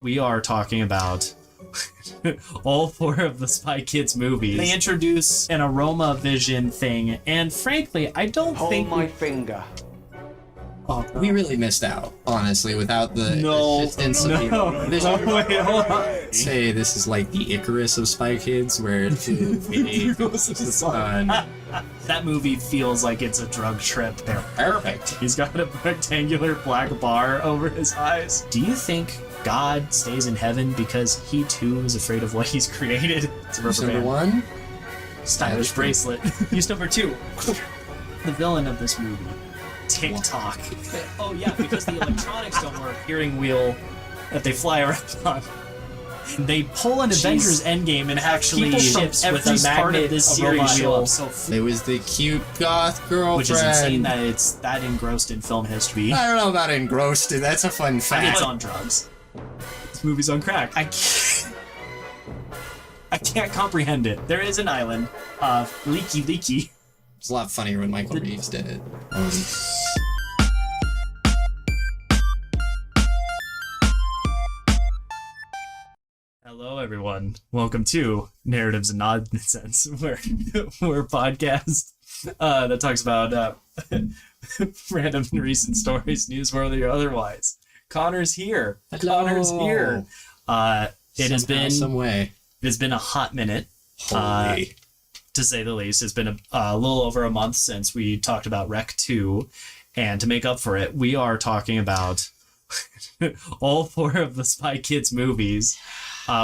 We are talking about all four of the Spy Kids movies. They introduce an aroma vision thing, and frankly, I don't think Hold my finger. Oh, we really missed out, honestly, without the assistance of wait, hold on. Say this is like the Icarus of Spy Kids, where the sun. That movie feels like it's a drug trip. They're perfect. He's got a rectangular black bar over his eyes. Do you think God stays in heaven because he too is afraid of what he's created? It's a rubber Number band. one, Stylish bracelet. Use number two. The villain of this movie. TikTok. Oh yeah, because the electronics don't work. Steering wheel that they fly around on. They pull an Avengers Endgame and actually ships with a magnet this steering wheel. it was the cute goth girlfriend. Which is insane that it's that engrossed in film history. I don't know about engrossed. That's a fun fact. It's on drugs. This movie's on crack. I can't comprehend it. There is an island of leaky. It's a lot funnier when Michael Reeves did it. Hello, everyone. Welcome to Narratives and Nonsense, where we're a podcast that talks about random and recent stories, newsworthy or otherwise. Connor's here. Hello. Connor's here. It's been a hot minute. Holy. To say the least. It's been a little over a month since we talked about Rec 2, and to make up for it, we are talking about all four of the Spy Kids movies,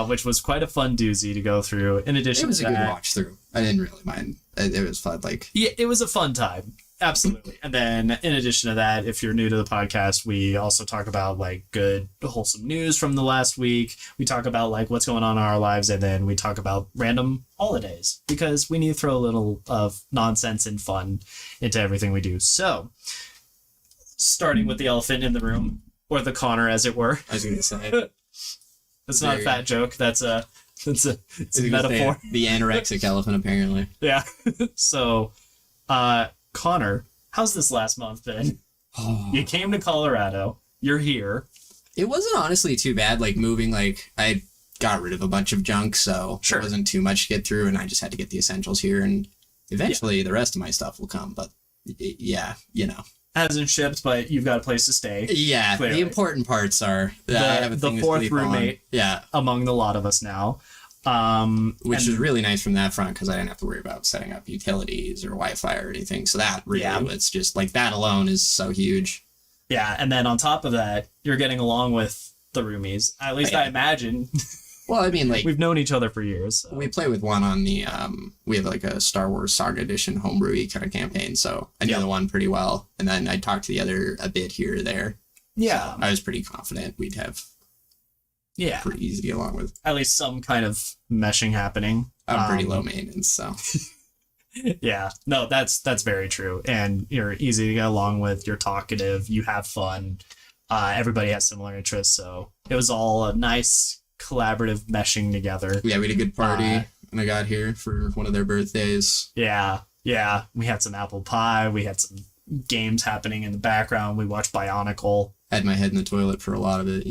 which was quite a fun doozy to go through. In addition, It was to a good that, watch through. I didn't really mind. It was fun. Yeah, it was a fun time. Absolutely. And then in addition to that, if you're new to the podcast, we also talk about good wholesome news from the last week. We talk about what's going on in our lives, and then we talk about random holidays because we need to throw a little of nonsense and fun into everything we do. So starting with the elephant in the room, or the Connor as it were. I was going to say. That's not a fat joke. It's a metaphor. The anorexic elephant, apparently. Yeah. So, Connor, how's this last month been? You came to Colorado. You're here. It wasn't honestly too bad. Moving, I got rid of a bunch of junk, so Sure. It wasn't too much to get through, and I just had to get the essentials here, and eventually the rest of my stuff will come, but yeah, Hasn't shipped, but you've got a place to stay. Yeah, Clearly. the important parts are that I have a thing the to fourth sleep on. roommate. Yeah, Among the lot of us now. which is really nice from that front because I didn't have to worry about setting up utilities or Wi-Fi or anything. So that really, it's just that alone is so huge. Yeah, and then on top of that, you're getting along with the roomies. At least I imagine. Well, I mean, we've known each other for years. So. We play with one on the, we have a Star Wars Saga Edition homebrewy kind of campaign, so I knew the one pretty well, and then I talked to the other a bit here or there. Yeah. So I was pretty confident we'd have pretty easy to get along with. At least some kind of meshing happening. I'm pretty low maintenance, so. Yeah, no, that's very true, and you're easy to get along with, you're talkative, you have fun, everybody has similar interests, so it was all a nice collaborative meshing together. Yeah, we had a good party when I got here for one of their birthdays. Yeah, we had some apple pie, we had some games happening in the background, we watched Bionicle. Had my head in the toilet for a lot of it,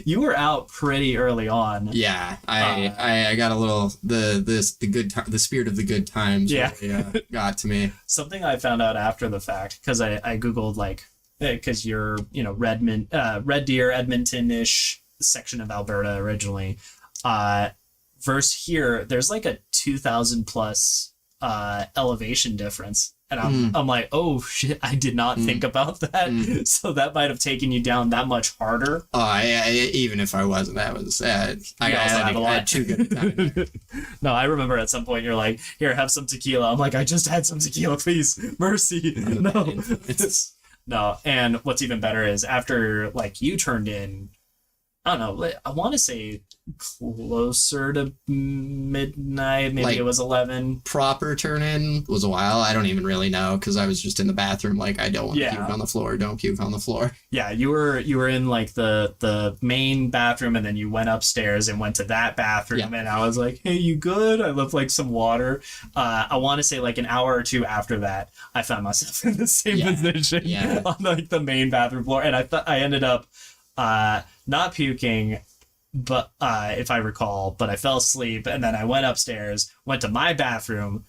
You were out pretty early on. Yeah, I got a little the spirit of the good times. Yeah, really, got to me. Something I found out after the fact because I googled because you're Red Deer, Edmonton-ish section of Alberta originally. Versus here, there's a 2,000 plus elevation difference. And I'm like, oh shit, I did not think about that. So that might have taken you down that much harder. Even if I wasn't, that was, I had too good a time. No, I remember at some point you're like, here, have some tequila. I'm like, I just had some tequila, please. Mercy. No. No, and what's even better is after you turned in, I don't know, I want to say closer to midnight, maybe it was 11. Proper turn in was a while. I don't even really know because I was just in the bathroom I don't want to puke on the floor. Don't puke on the floor. Yeah, you were in the main bathroom, and then you went upstairs and went to that bathroom, and I was like, hey, you good? I left some water. I want to say an hour or two after that, I found myself in the same position on the main bathroom floor, and I ended up not puking, but if I recall, but I fell asleep, and then I went upstairs, went to my bathroom,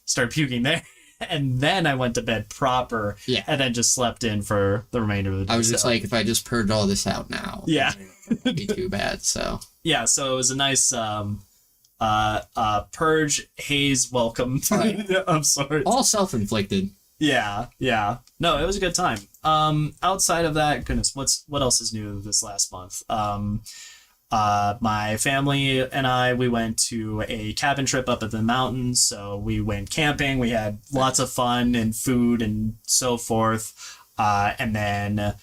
started puking there, and then I went to bed proper, and then just slept in for the remainder of the day. I was just like, if I just purged all this out now, yeah, it won't be too bad. So yeah, so it was a nice purge haze welcome of sorts. All self-inflicted. Yeah. No, it was a good time. Outside of that, goodness, what else is new this last month? My family and we went to a cabin trip up at the mountains. So we went camping. We had lots of fun and food and so forth. And then,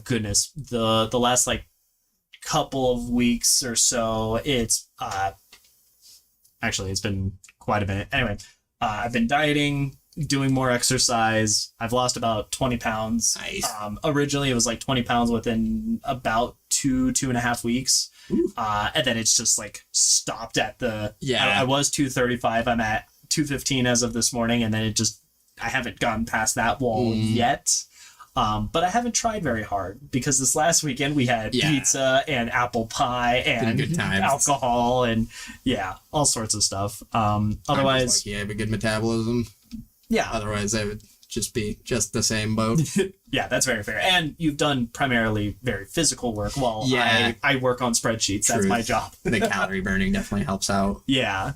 goodness, the last like couple of weeks or so, it's been quite a minute. Anyway, I've been dieting, doing more exercise. I've lost about 20 pounds. Nice. Originally, it was like 20 pounds within about 2.5 weeks. And then it's just like stopped at the... I was 235. I'm at 215 as of this morning. And then I haven't gotten past that wall yet. But I haven't tried very hard because this last weekend we had pizza and apple pie and alcohol and all sorts of stuff. Otherwise, I have a good metabolism. Yeah. Otherwise, I would just be the same boat. Yeah, that's very fair. And you've done primarily very physical work while I work on spreadsheets. Truth. That's my job. The calorie burning definitely helps out. Yeah.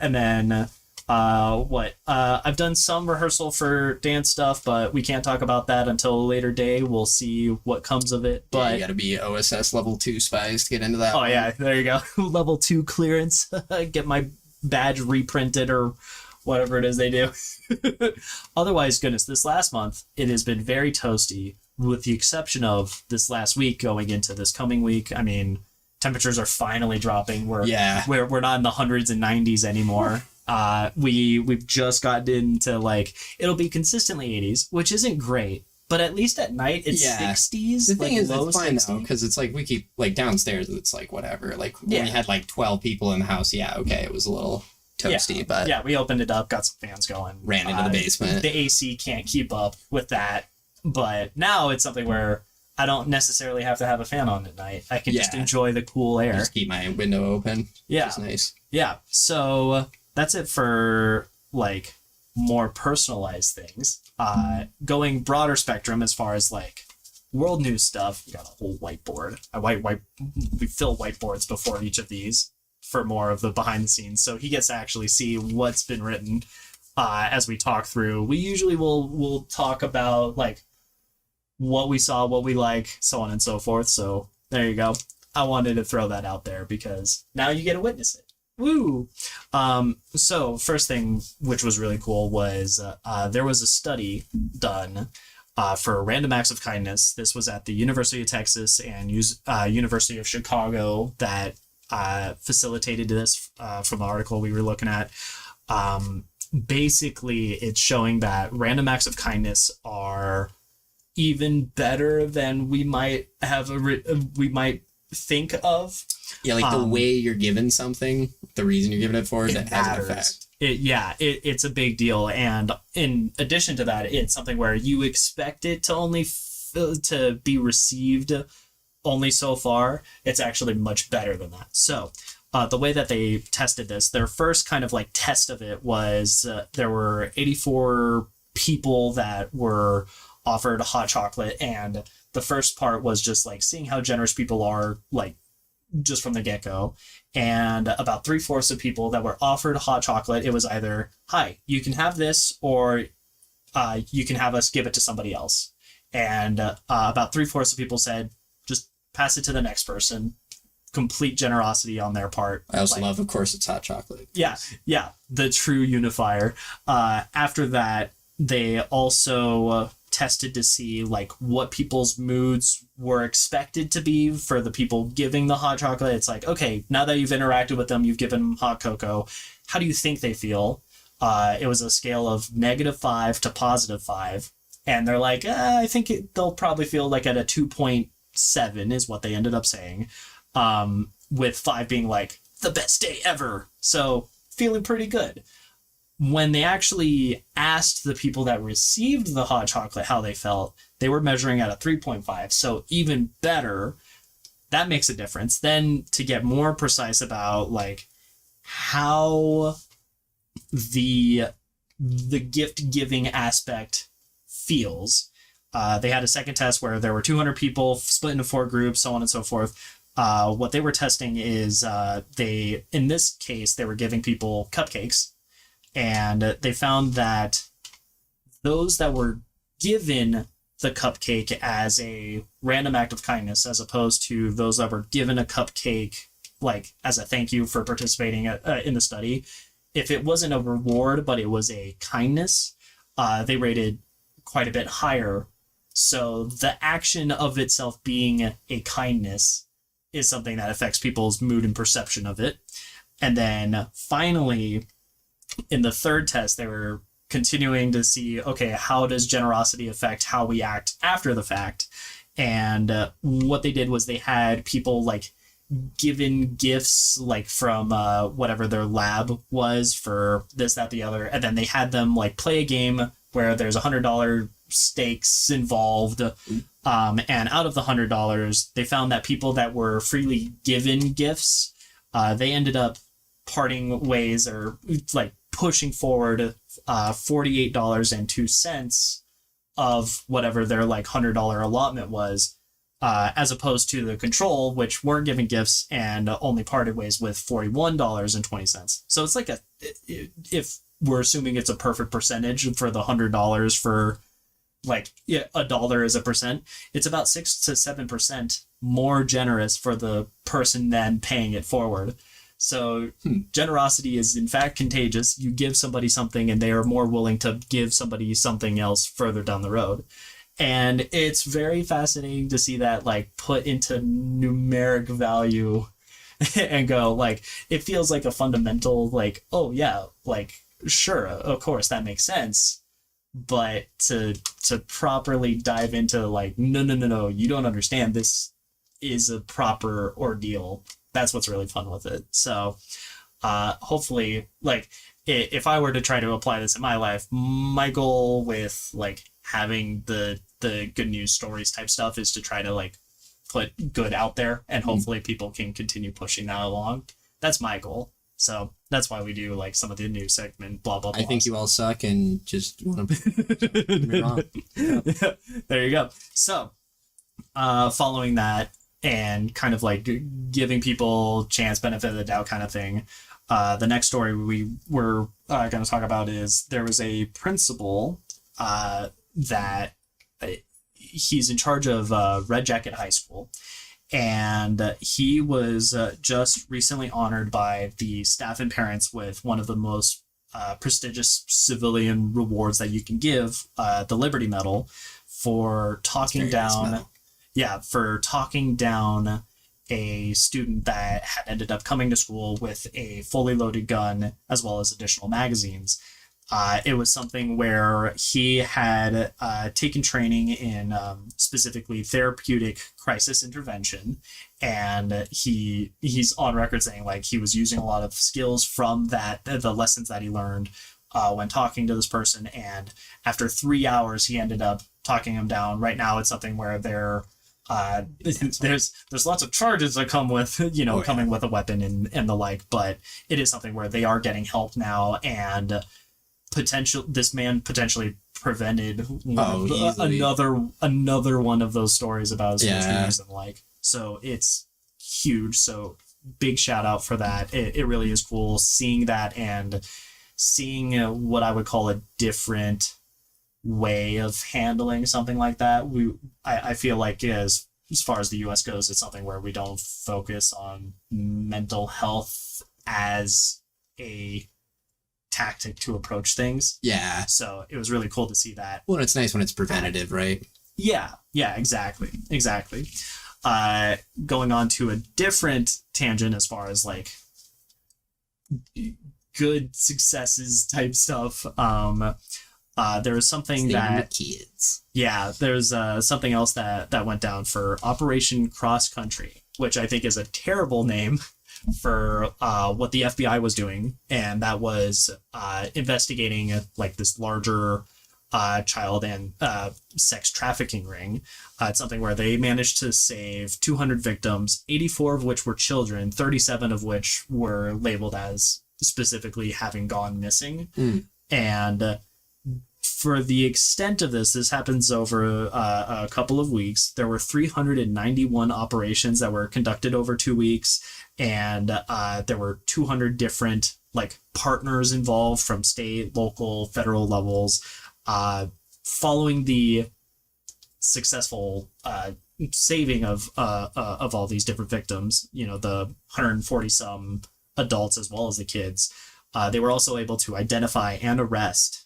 And then... I've done some rehearsal for dance stuff, but we can't talk about that until a later day. We'll see what comes of it. But you gotta be OSS level 2 spies to get into that. Oh yeah, there you go. Level 2 clearance. Get my badge reprinted or whatever it is they do. Otherwise, goodness, this last month it has been very toasty, with the exception of this last week going into this coming week. I mean, temperatures are finally dropping. We're not in the hundreds and 90s anymore. We've just gotten into like, it'll be consistently 80s, which isn't great, but at least at night it's 60s. The thing is, low it's fine 60s. though, because it's like we keep like downstairs. It's like whatever. Like when we had like 12 people in the house, it was a little toasty, but we opened it up, got some fans going, ran into the basement. The AC can't keep up with that, but now it's something where I don't necessarily have to have a fan on at night. I can just enjoy the cool air. Just keep my window open. Yeah, which is nice. Yeah, so that's it for like more personalized things. Going broader spectrum as far as like world news stuff. We got a whole whiteboard. We fill whiteboards before each of these for more of the behind the scenes, so he gets to actually see what's been written as we talk through. We usually will talk about like what we saw, what we like, so on and so forth. So there you go. I wanted to throw that out there because now you get to witness it. Woo! So first thing, which was really cool, was there was a study done for random acts of kindness. This was at the University of Texas and University of Chicago that facilitated this from the article we were looking at. Basically, it's showing that random acts of kindness are even better than we might think of. Yeah, like the way you're given something, the reason you're giving it for, that has an effect. It's a big deal. And in addition to that, it's something where you expect it to only to be received only so far. It's actually much better than that. So the way that they tested this, their first kind of like test of it was there were 84 people that were offered hot chocolate, and the first part was just like seeing how generous people are, like just from the get-go. And about 3/4 of people that were offered hot chocolate, it was either, hi, you can have this, or you can have us give it to somebody else. And about 3/4 of people said, just pass it to the next person. Complete generosity on their part. I also love, of course, it's hot chocolate. Yeah, the true unifier. After that, they also tested to see like what people's moods were expected to be for the people giving the hot chocolate. It's like, okay, now that you've interacted with them, you've given them hot cocoa, how do you think they feel? It was a scale of -5 to +5, and they're like, I think they'll probably feel like at a 2.7 is what they ended up saying, with 5 being like the best day ever, so feeling pretty good. When they actually asked the people that received the hot chocolate how they felt, They were measuring at a 3.5. So even better, that makes a difference. Then to get more precise about like how the gift giving aspect feels, they had a second test where there were 200 people split into 4 groups, so on and so forth. What they were testing is in this case, they were giving people cupcakes, and they found that those that were given the cupcake as a random act of kindness, as opposed to those that were given a cupcake like as a thank you for participating in the study, if it wasn't a reward but it was a kindness, they rated quite a bit higher. So the action of itself being a kindness is something that affects people's mood and perception of it. And then finally, in the third test, they were continuing to see, okay, how does generosity affect how we act after the fact? And what they did was they had people like given gifts like from whatever their lab was for this, that, the other. And then they had them like play a game where there's $100 stakes involved. And out of the $100, they found that people that were freely given gifts, they ended up parting ways or like pushing forward $48.02 of whatever their like $100 allotment was, as opposed to the control, which weren't given gifts and only parted ways with $41.20. So it's like if we're assuming it's a perfect percentage for the $100 for like $1 as a percent, it's about 6 to 7% more generous for the person than paying it forward. So generosity is in fact contagious. You give somebody something and they are more willing to give somebody something else further down the road. And it's very fascinating to see that like put into numeric value and go like, it feels like a fundamental like, oh yeah, like sure, of course that makes sense. But to properly dive into like, no, you don't understand. This is a proper ordeal. That's what's really fun with it. So hopefully, like, if I were to try to apply this in my life, my goal with like having the good news stories type stuff is to try to like put good out there, and hopefully people can continue pushing that along. That's my goal. So that's why we do like some of the news segment, blah, blah, blah. I think you all suck and just want to me wrong. Yeah. There you go. So following that and kind of like giving people chance, benefit of the doubt kind of thing, the next story we were going to talk about is there was a principal that he's in charge of Red Jacket High School. And he was just recently honored by the staff and parents with one of the most prestigious civilian rewards that you can give, the Liberty Medal, for talking down, for talking down a student that had ended up coming to school with a fully loaded gun as well as additional magazines. It was something where he had taken training in specifically therapeutic crisis intervention, and he's on record saying like he was using a lot of skills from the lessons that he learned when talking to this person, and after 3 hours he ended up talking him down. Right now it's something where there's lots of charges that come with coming with a weapon and the like, but it is something where they are getting help now, and this man potentially prevented another one of those stories about his shooters and like. So it's huge. So big shout out for that. It really is cool seeing that and seeing what I would call a different way of handling something like that. I feel like as far as the US goes, it's something where we don't focus on mental health as a tactic to approach things. Yeah. So it was really cool to see that. Well, it's nice when it's preventative, right? Yeah, exactly. Going on to a different tangent as far as like good successes type stuff. There was something that kids. Yeah, there's something else that went down for Operation Cross Country, which I think is a terrible name for what the FBI was doing, and that was investigating like this larger child and sex trafficking ring. It's something where they managed to save 200 victims, 84 of which were children, 37 of which were labeled as specifically having gone missing. And for the extent of this happens over a couple of weeks. There were 391 operations that were conducted over 2 weeks, and there were 200 different like partners involved from state, local, federal levels. Following the successful saving of all these different victims, the 140 some adults as well as the kids, they were also able to identify and arrest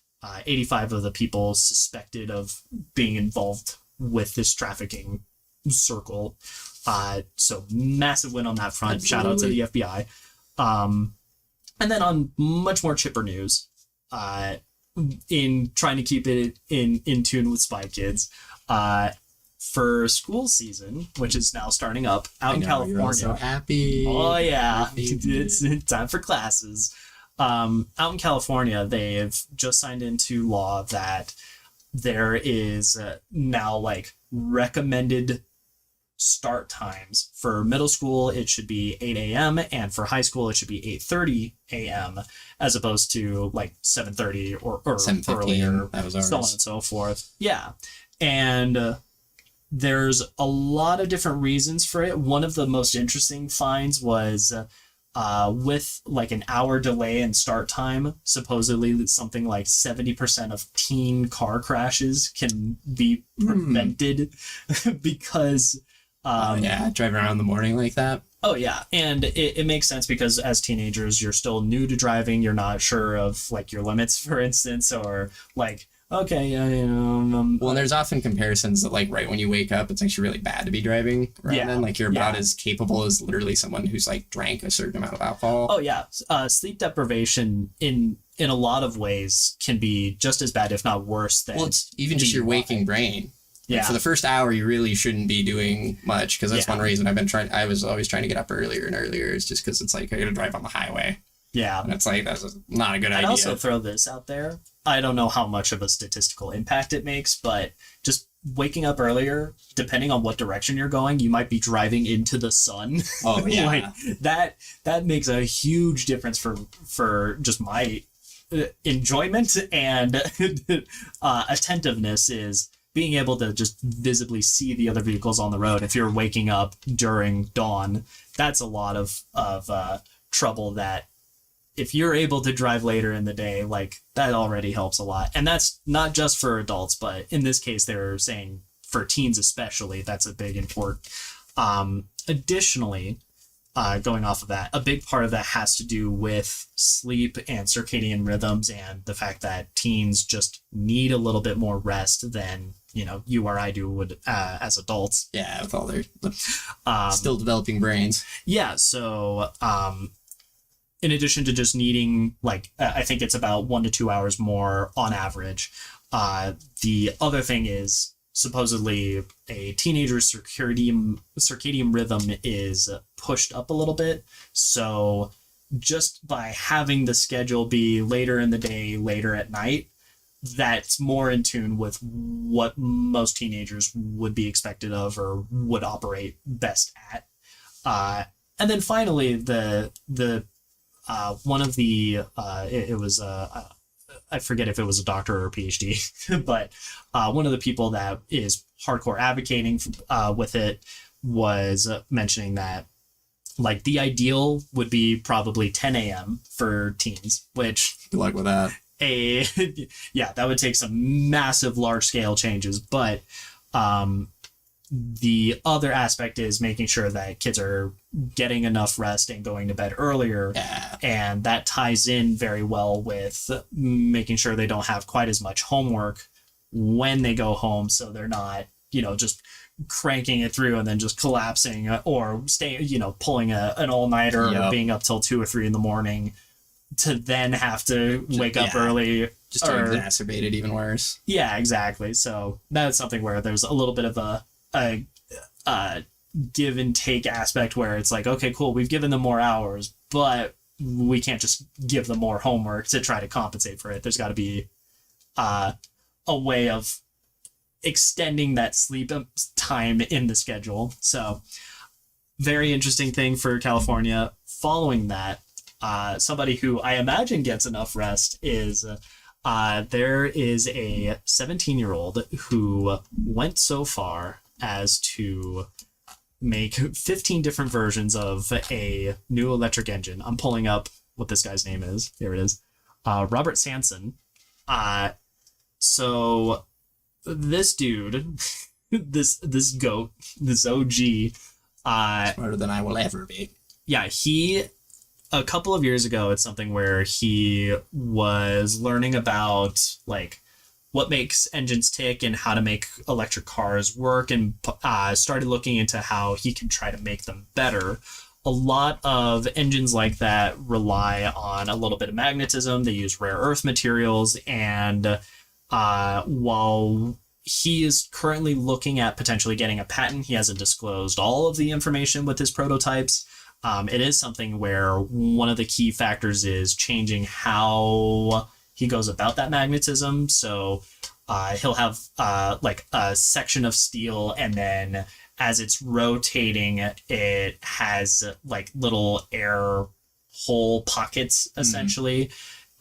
85 of the people suspected of being involved with this trafficking circle. So massive win on that front. Absolutely. Shout out to the FBI. And then on much more chipper news, in trying to keep it in tune with Spy Kids, for school season, which is now starting up out in California. You're so happy. Oh yeah, it's time for classes. Out in California, they've just signed into law that there is now like recommended start times. For middle school, it should be 8 a.m. and for high school, it should be 8:30 a.m. as opposed to like 7:30 or 7:15. Earlier, that was ours. So on and so forth. Yeah, and there's a lot of different reasons for it. One of the most interesting finds was with like an hour delay in start time, supposedly something like 70% of teen car crashes can be prevented because driving around in the morning like that. Oh yeah, and it makes sense because as teenagers you're still new to driving, you're not sure of like your limits, for instance, or like okay, well, and there's often comparisons that like right when you wake up, it's actually really bad to be driving. Then like you're about as capable as literally someone who's like drank a certain amount of alcohol. Oh yeah, sleep deprivation in a lot of ways can be just as bad, if not worse, than it's even just your waking brain. Yeah. Like for the first hour, you really shouldn't be doing much because that's one reason I was always trying to get up earlier and earlier. Is just because it's like I got to drive on the highway. Yeah. And it's like, that's not a good idea. I'd also throw this out there. I don't know how much of a statistical impact it makes, but just waking up earlier, depending on what direction you're going, you might be driving into the sun. Oh, yeah. Like, that makes a huge difference for just my enjoyment and attentiveness is being able to just visibly see the other vehicles on the road. If you're waking up during dawn, that's a lot of trouble that if you're able to drive later in the day, like that already helps a lot. And that's not just for adults, but in this case, they're saying for teens especially, that's a big import. Additionally, going off of that, a big part of that has to do with sleep and circadian rhythms and the fact that teens just need a little bit more rest than, you or I would as adults. Yeah, with all their still developing brains. Yeah, so in addition to just needing, I think it's about 1 to 2 hours more on average, the other thing is supposedly a teenager's circadian rhythm is pushed up a little bit. So just by having the schedule be later in the day, later at night, that's more in tune with what most teenagers would be expected of or would operate best at. And then finally, the one of the it was I forget if it was a doctor or a PhD, but one of the people that is hardcore advocating with it was mentioning that the ideal would be probably 10 a.m. for teens, which good luck with that. That would take some massive large scale changes, but the other aspect is making sure that kids are getting enough rest and going to bed earlier. Yeah. And that ties in very well with making sure they don't have quite as much homework when they go home. So they're not, just cranking it through and then just collapsing or pulling an all-nighter or being up till 2 or 3 in the morning to then have to wake up early. Just to exacerbate it even worse. Yeah, exactly. So that's something where there's a little bit of a give and take aspect where it's like, okay, cool, we've given them more hours, but we can't just give them more homework to try to compensate for it. There's got to be a a way of extending that sleep time in the schedule. So very interesting thing for California. Following that, somebody who I imagine gets enough rest is there is a 17-year-old who went so far as to make 15 different versions of a new electric engine. I'm pulling up what this guy's name is. There it is. Robert Sanson. So this dude, this goat, this OG, smarter than I will ever be. Yeah, a couple of years ago, it's something where he was learning about like what makes engines tick and how to make electric cars work, and started looking into how he can try to make them better. A lot of engines like that rely on a little bit of magnetism. They use rare earth materials, and while he is currently looking at potentially getting a patent, he hasn't disclosed all of the information with his prototypes. It is something where one of the key factors is changing how he goes about that magnetism. So he'll have like a section of steel, and then as it's rotating, it has like little air hole pockets, essentially.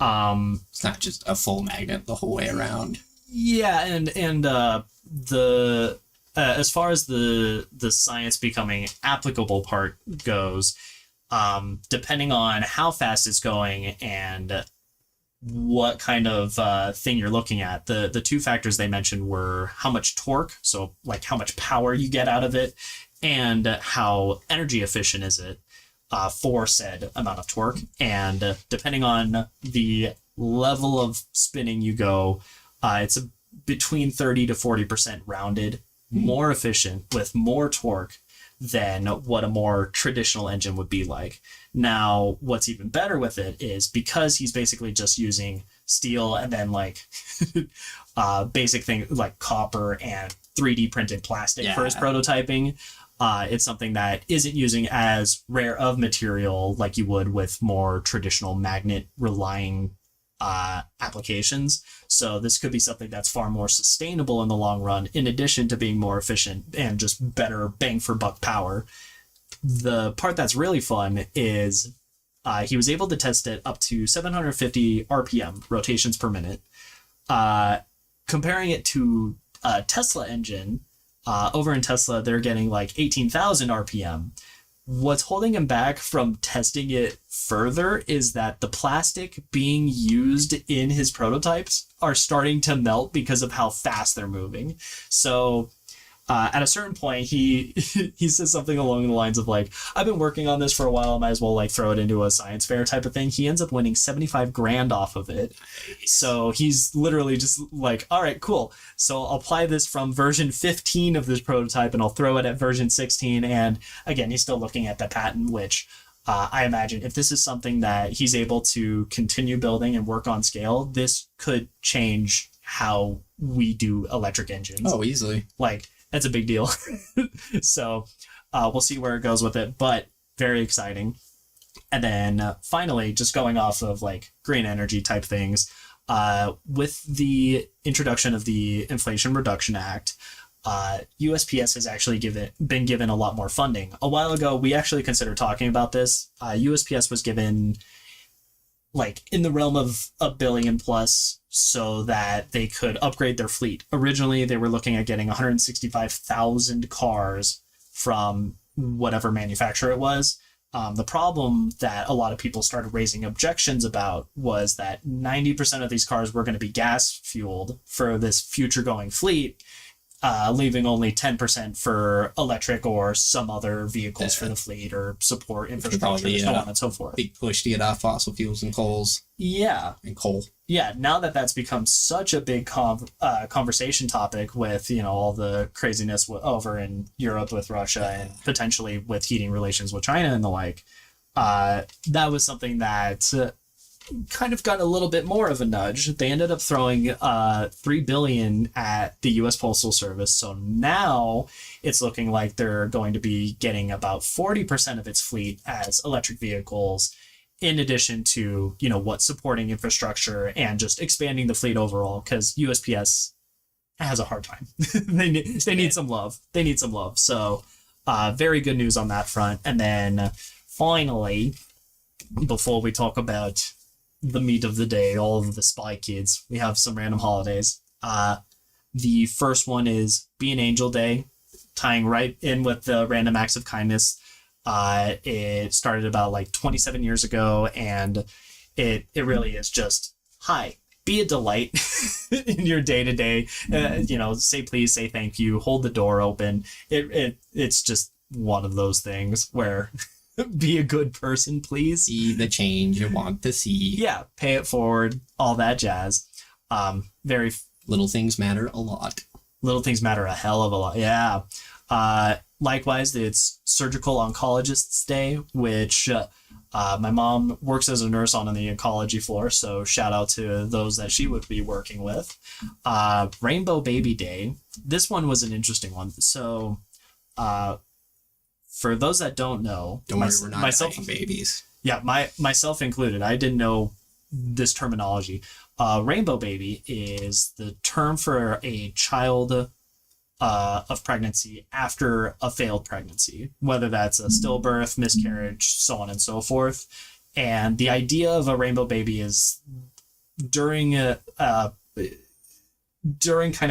It's not just a full magnet the whole way around. Yeah, and the as far as the science becoming applicable part goes, depending on how fast it's going and what kind of thing you're looking at, the two factors they mentioned were how much torque, so like how much power you get out of it, and how energy efficient is it for said amount of torque. And depending on the level of spinning you go, it's between 30 to 40% rounded, more efficient with more torque than what a more traditional engine would be like. Now, what's even better with it is because he's basically just using steel and then like basic things like copper and 3D printed plastic for his prototyping. It's something that isn't using as rare of material like you would with more traditional magnet relying applications. So this could be something that's far more sustainable in the long run, in addition to being more efficient and just better bang for buck power. The part that's really fun is he was able to test it up to 750 RPM, rotations per minute. Comparing it to a Tesla engine, over in Tesla, they're getting like 18,000 RPM. What's holding him back from testing it further is that the plastic being used in his prototypes are starting to melt because of how fast they're moving. So at a certain point, he says something along the lines of like, I've been working on this for a while, I might as well like throw it into a science fair type of thing. He ends up winning 75 grand off of it. So he's literally just like, all right, cool. So I'll apply this from version 15 of this prototype and I'll throw it at version 16. And again, he's still looking at the patent, which I imagine if this is something that he's able to continue building and work on scale, this could change how we do electric engines. Oh, easily. Like, that's a big deal. So we'll see where it goes with it, but very exciting. And then finally, just going off of like green energy type things, with the introduction of the Inflation Reduction Act, USPS has actually been given a lot more funding. A while ago, we actually considered talking about this. USPS was given like in the realm of $1 billion plus so that they could upgrade their fleet. Originally, they were looking at getting 165,000 cars from whatever manufacturer it was. The problem that a lot of people started raising objections about was that 90% of these cars were going to be gas fueled for this future going fleet, leaving only 10% for electric or some other vehicles for the fleet or support infrastructure, so on and so forth. Big push to get off fossil fuels and coals. Yeah. And coal. Yeah, now that that's become such a big conversation topic with, you know, all the craziness over in Europe with Russia and potentially with heating relations with China and the like, that was something that kind of got a little bit more of a nudge. They ended up throwing $3 billion at the U.S. Postal Service. So now it's looking like they're going to be getting about 40% of its fleet as electric vehicles, in addition to, you know, what supporting infrastructure and just expanding the fleet overall, because USPS has a hard time. They need some love. They need some love. So, very good news on that front. And then finally, before we talk about the meat of the day, all of the Spy Kids, we have some random holidays. The first one is Be an Angel Day, tying right in with the random acts of kindness. It started about like 27 years ago, and it really is just, hi, be a delight in your day-to-day. Say please, say thank you, hold the door open. It's just one of those things where be a good person, please. See the change you want to see. Yeah, pay it forward, all that jazz. Very little things matter a lot. Little things matter a hell of a lot. Yeah. Likewise, it's Surgical Oncologists Day, which my mom works as a nurse on the oncology floor, so shout out to those that she would be working with. Rainbow Baby Day. This one was an interesting one. So, for those that don't know, don't worry, we're not dying babies. Yeah, myself included. I didn't know this terminology. Rainbow baby is the term for a child of pregnancy after a failed pregnancy, whether that's a stillbirth, miscarriage, so on and so forth. And the idea of a rainbow baby is during kind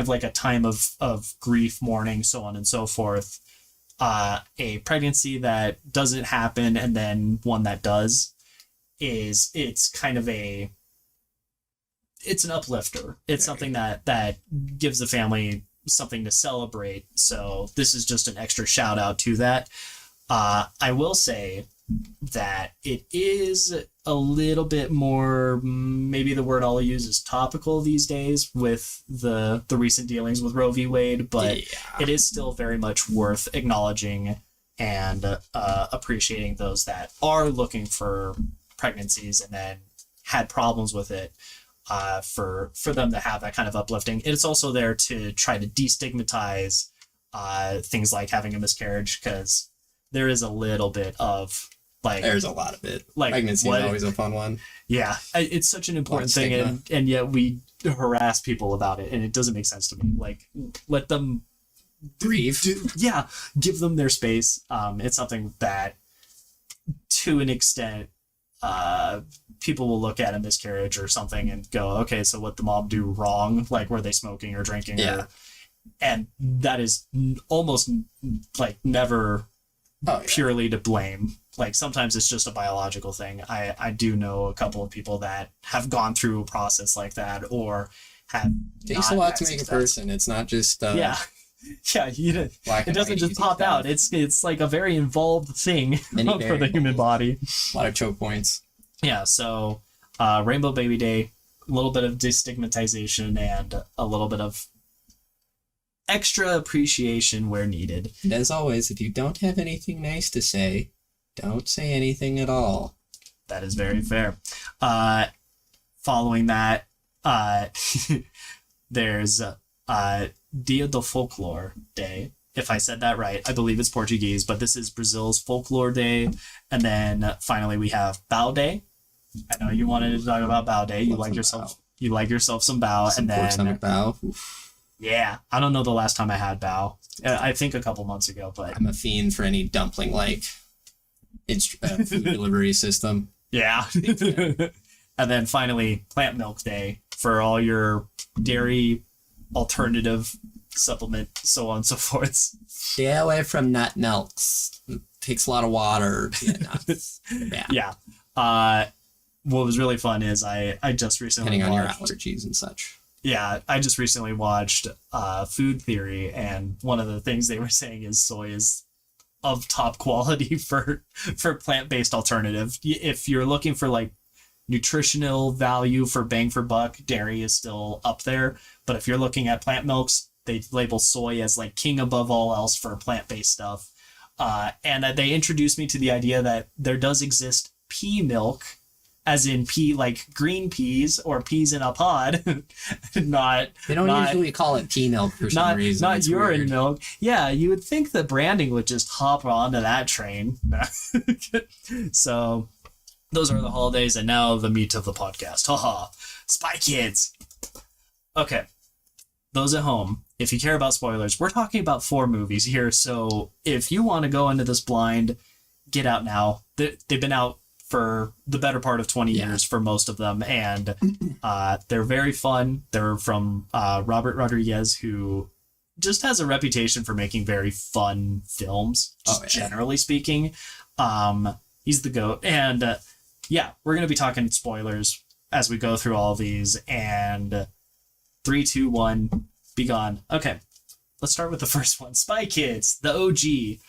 of like a time of grief, mourning, so on and so forth, a pregnancy that doesn't happen and then one that does, it's kind of it's an uplifter. It's something that gives the family something to celebrate. So this is just an extra shout out to that. I will say that it is a little bit more, maybe the word I'll use is topical these days with the recent dealings with Roe v. Wade, but it is still very much worth acknowledging and appreciating those that are looking for pregnancies and then had problems with it. For them to have that kind of uplifting. It's also there to try to destigmatize things like having a miscarriage, because there is a little bit of there's a lot of it. Like pregnancy is always a fun one. Yeah, it's such an important thing, and yet we harass people about it, and it doesn't make sense to me. Like, let them grieve. Give them their space. It's something that, to an extent, people will look at a miscarriage or something and go, okay, so what the mom do wrong? Like, were they smoking or drinking? And that is almost like never purely to blame. Like, sometimes it's just a biological thing. I do know a couple of people that have gone through a process like that or have. It takes a lot to make a person. It's not just it doesn't just pop out. It's like a very involved thing for the human body. A lot of choke points. Yeah, so Rainbow Baby Day, a little bit of destigmatization and a little bit of extra appreciation where needed. And as always, if you don't have anything nice to say, don't say anything at all. That is very fair. Following that, there's Dia do Folklore Day. If I said that right, I believe it's Portuguese, but this is Brazil's folklore day. And then finally we have Bao Day. I know you wanted to talk about Bao Day. You like yourself some bao, and then bao. Yeah, I don't know the last time I had bao. I think a couple months ago, but I'm a fiend for any dumpling like food delivery system. Yeah. And then finally Plant Milk Day for all your dairy alternative supplement, so on and so forth. Stay away from nut milks. It takes a lot of water to get nuts. Yeah. What was really fun is I just recently depending on your allergies and such. Yeah, I just recently watched Food Theory, and one of the things they were saying is soy is of top quality for plant-based alternative. If you're looking for like nutritional value for bang for buck, dairy is still up there. But if you're looking at plant milks, they label soy as like king above all else for plant-based stuff. And they introduced me to the idea that there does exist pea milk, as in pea, like green peas or peas in a pod. They don't usually call it pea milk for some reason. Not urine milk. Yeah, you would think that branding would just hop onto that train. So those are the holidays, and now the meat of the podcast. Haha. Spy Kids. Okay. those at home, if you care about spoilers, we're talking about 4 movies here. So if you want to go into this blind, get out now. They've been out for the better part of 20 years for most of them. And they're very fun. They're from Robert Rodriguez, who just has a reputation for making very fun films, generally speaking. He's the GOAT. And we're going to be talking spoilers as we go through all of these. And 3, 2, 1, be gone. Okay, let's start with the first one. Spy Kids, the OG.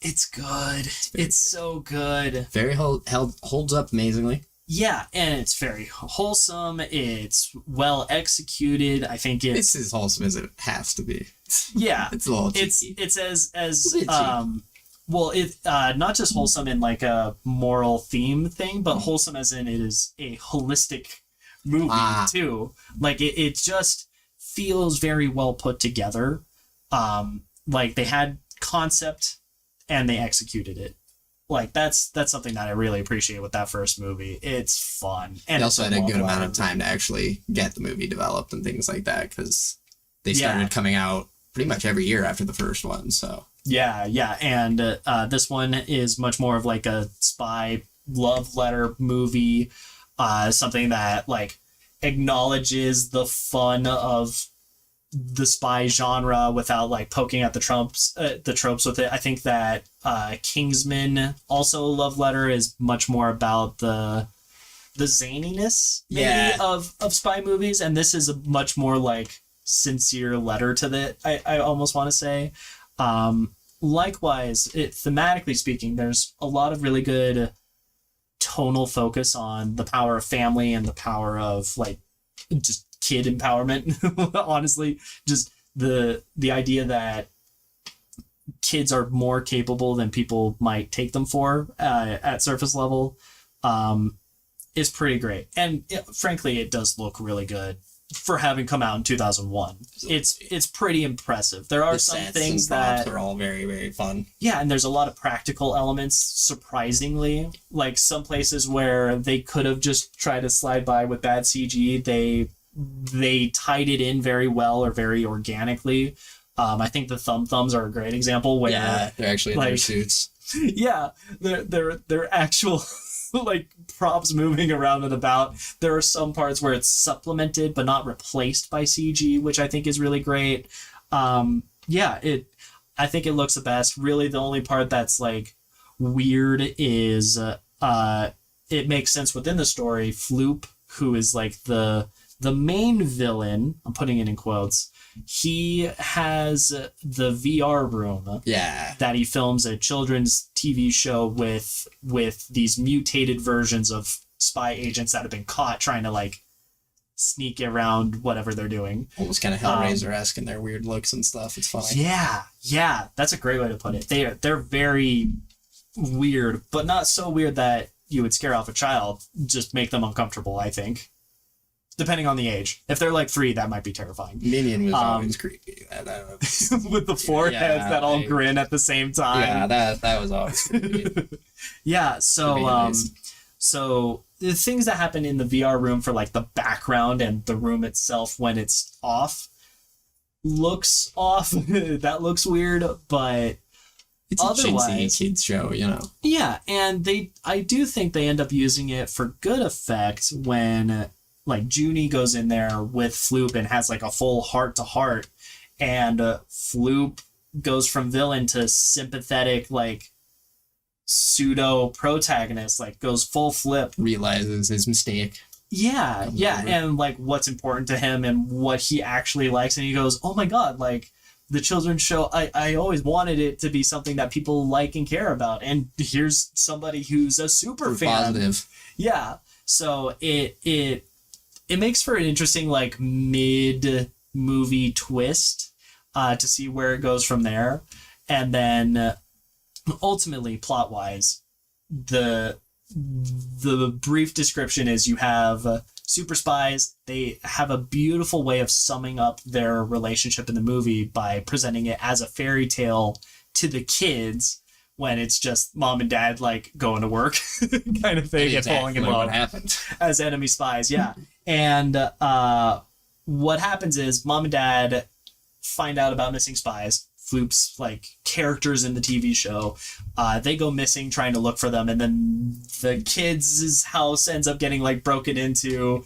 It's good. It's so good. Very holds up amazingly. Yeah, and it's very wholesome. It's well executed. I think it's as wholesome as it has to be. Yeah, it's a little cheeky. It's as well, it not just wholesome in like a moral theme thing, but wholesome as in it is a holistic movie too. Like it just feels very well put together. Like they had concept and they executed it. Like that's something that I really appreciate with that first movie. It's fun, and they also had a good amount of time to actually get the movie developed and things like that, because they started coming out pretty much every year after the first one. So yeah, and this one is much more of like a spy love letter movie, something that like acknowledges the fun of the spy genre without like poking at the tropes with it. I think that Kingsman, also a love letter, is much more about the zaniness maybe of spy movies, and this is a much more like sincere letter to that. I almost want to say. Likewise, thematically speaking, there's a lot of really good tonal focus on the power of family and the power of like just kid empowerment. Honestly, just the idea that kids are more capable than people might take them for at surface level is pretty great. And frankly, it does look really good for having come out in 2001. It's pretty impressive. There are some things that are all very, very fun. Yeah, and there's a lot of practical elements, surprisingly. Like some places where they could have just tried to slide by with bad CG, they tied it in very well or very organically. I think the thumbs are a great example where they're actually in their suits. Yeah, they're actual like props moving around and about. There are some parts where it's supplemented but not replaced by CG, which I think is really great. I think it looks the best. Really, the only part that's like weird is it makes sense within the story. Floop, who is like the main villain, I'm putting it in quotes, he has the VR room that he films a children's TV show with these mutated versions of spy agents that have been caught trying to like sneak around whatever they're doing. Almost kind of Hellraiser-esque in their weird looks and stuff. It's funny. Yeah, that's a great way to put it. They're very weird, but not so weird that you would scare off a child. Just make them uncomfortable, I think. Depending on the age. If they're like 3, that might be terrifying. Minion was always creepy. With the foreheads that all grin at the same time. Yeah, that was always creepy. Yeah, so so the things that happen in the VR room for like the background and the room itself when it's off looks off. That looks weird, but it's otherwise, a chintzy kids show, you know. Yeah, and I do think they end up using it for good effect when like Junie goes in there with Floop and has like a full heart-to-heart, and Floop goes from villain to sympathetic, like pseudo protagonist, like goes full flip, realizes his mistake. Yeah, and like what's important to him and what he actually likes, and he goes, oh my god, like the children's show, I always wanted it to be something that people like and care about, and here's somebody who's a super fan. Positive. Yeah, so it makes for an interesting like mid-movie twist to see where it goes from there. And then ultimately, plot-wise, the brief description is you have super spies. They have a beautiful way of summing up their relationship in the movie by presenting it as a fairy tale to the kids when it's just mom and dad like going to work kind of thing and falling in love what happened as enemy spies. Yeah. And what happens is mom and dad find out about missing spies. Floop's like characters in the TV show. They go missing trying to look for them, and then the kids' house ends up getting like broken into.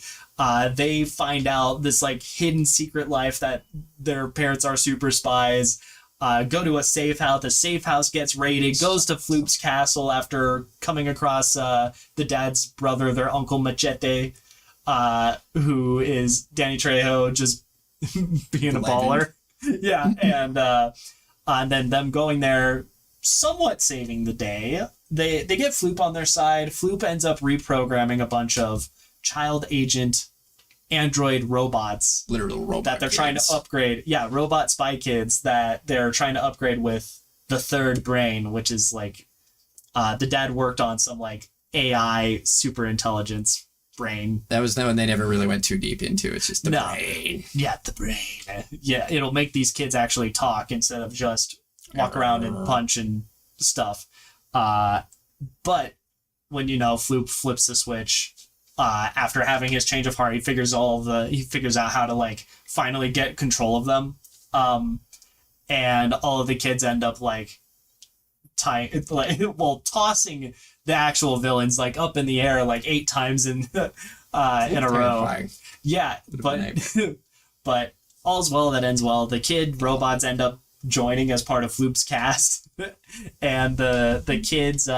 They find out this like hidden secret life that their parents are super spies. Go to a safe house. The safe house gets raided. Goes to Floop's castle after coming across the dad's brother, their uncle Machete, who is Danny Trejo, just being a baller. Yeah, and then them going there, somewhat saving the day. They get Floop on their side. Floop ends up reprogramming a bunch of child agent android robots, literal robot that they're kids. trying to upgrade. Yeah, robot spy kids that they're trying to upgrade with the third brain, which is like the dad worked on some like AI super intelligence brain. That was when they never really went too deep into. It's just the brain. Yeah, the brain. Yeah, it'll make these kids actually talk instead of just walk around and punch and stuff. But when Floop flips the switch, after having his change of heart, he figures out how to like finally get control of them. And all of the kids end up like tossing the actual villains like up in the air like 8 times in a row. Yeah, but all's well that ends well. The kid robots end up joining as part of Floop's cast, and the kids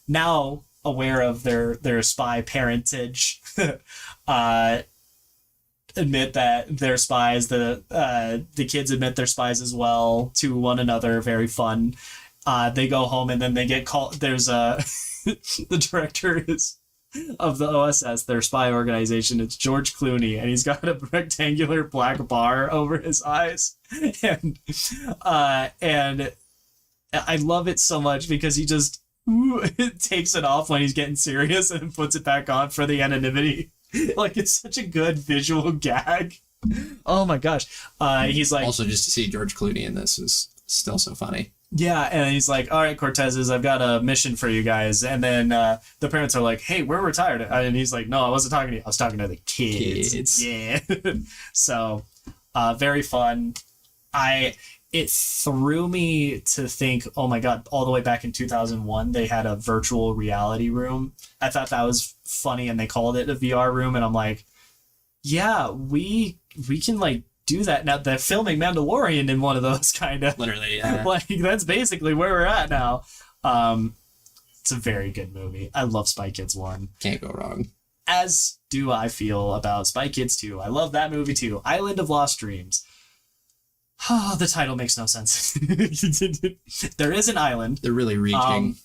now aware of their spy parentage admit that they're spies. The kids admit they're spies as well to one another. Very fun. They go home and then they get called. There's the director of the OSS, their spy organization. It's George Clooney, and he's got a rectangular black bar over his eyes, and I love it so much because he just takes it off when he's getting serious and puts it back on for the anonymity. Like, it's such a good visual gag. Oh my gosh. He's like, also just to see George Clooney in this is still so funny. Yeah, and he's like, all right, Cortezes, I've got a mission for you guys. And then the parents are like, hey, we're retired. And he's like, no, I wasn't talking to you. I was talking to the kids. Yeah. So, very fun. It threw me to think, oh my God, all the way back in 2001, they had a virtual reality room. I thought that was funny, and they called it a VR room. And I'm like, yeah, we can like do that now. They're filming Mandalorian in one of those, kind of. Literally, yeah. Like, that's basically where we're at now. It's a very good movie. I love Spy Kids 1. Can't go wrong. As do I feel about Spy Kids 2. I love that movie too. Island of Lost Dreams. Oh, the title makes no sense. There is an island. They're really reaching.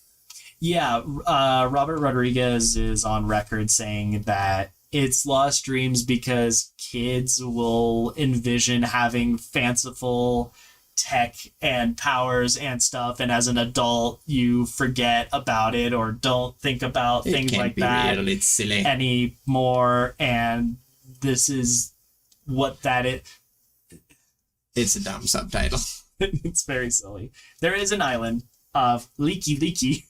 Yeah, Robert Rodriguez is on record saying that it's Lost Dreams because kids will envision having fanciful tech and powers and stuff, and as an adult you forget about it or don't think about things like that real, it's silly anymore, and this is what that is. It's a dumb subtitle. It's very silly. There is an island of Leaky.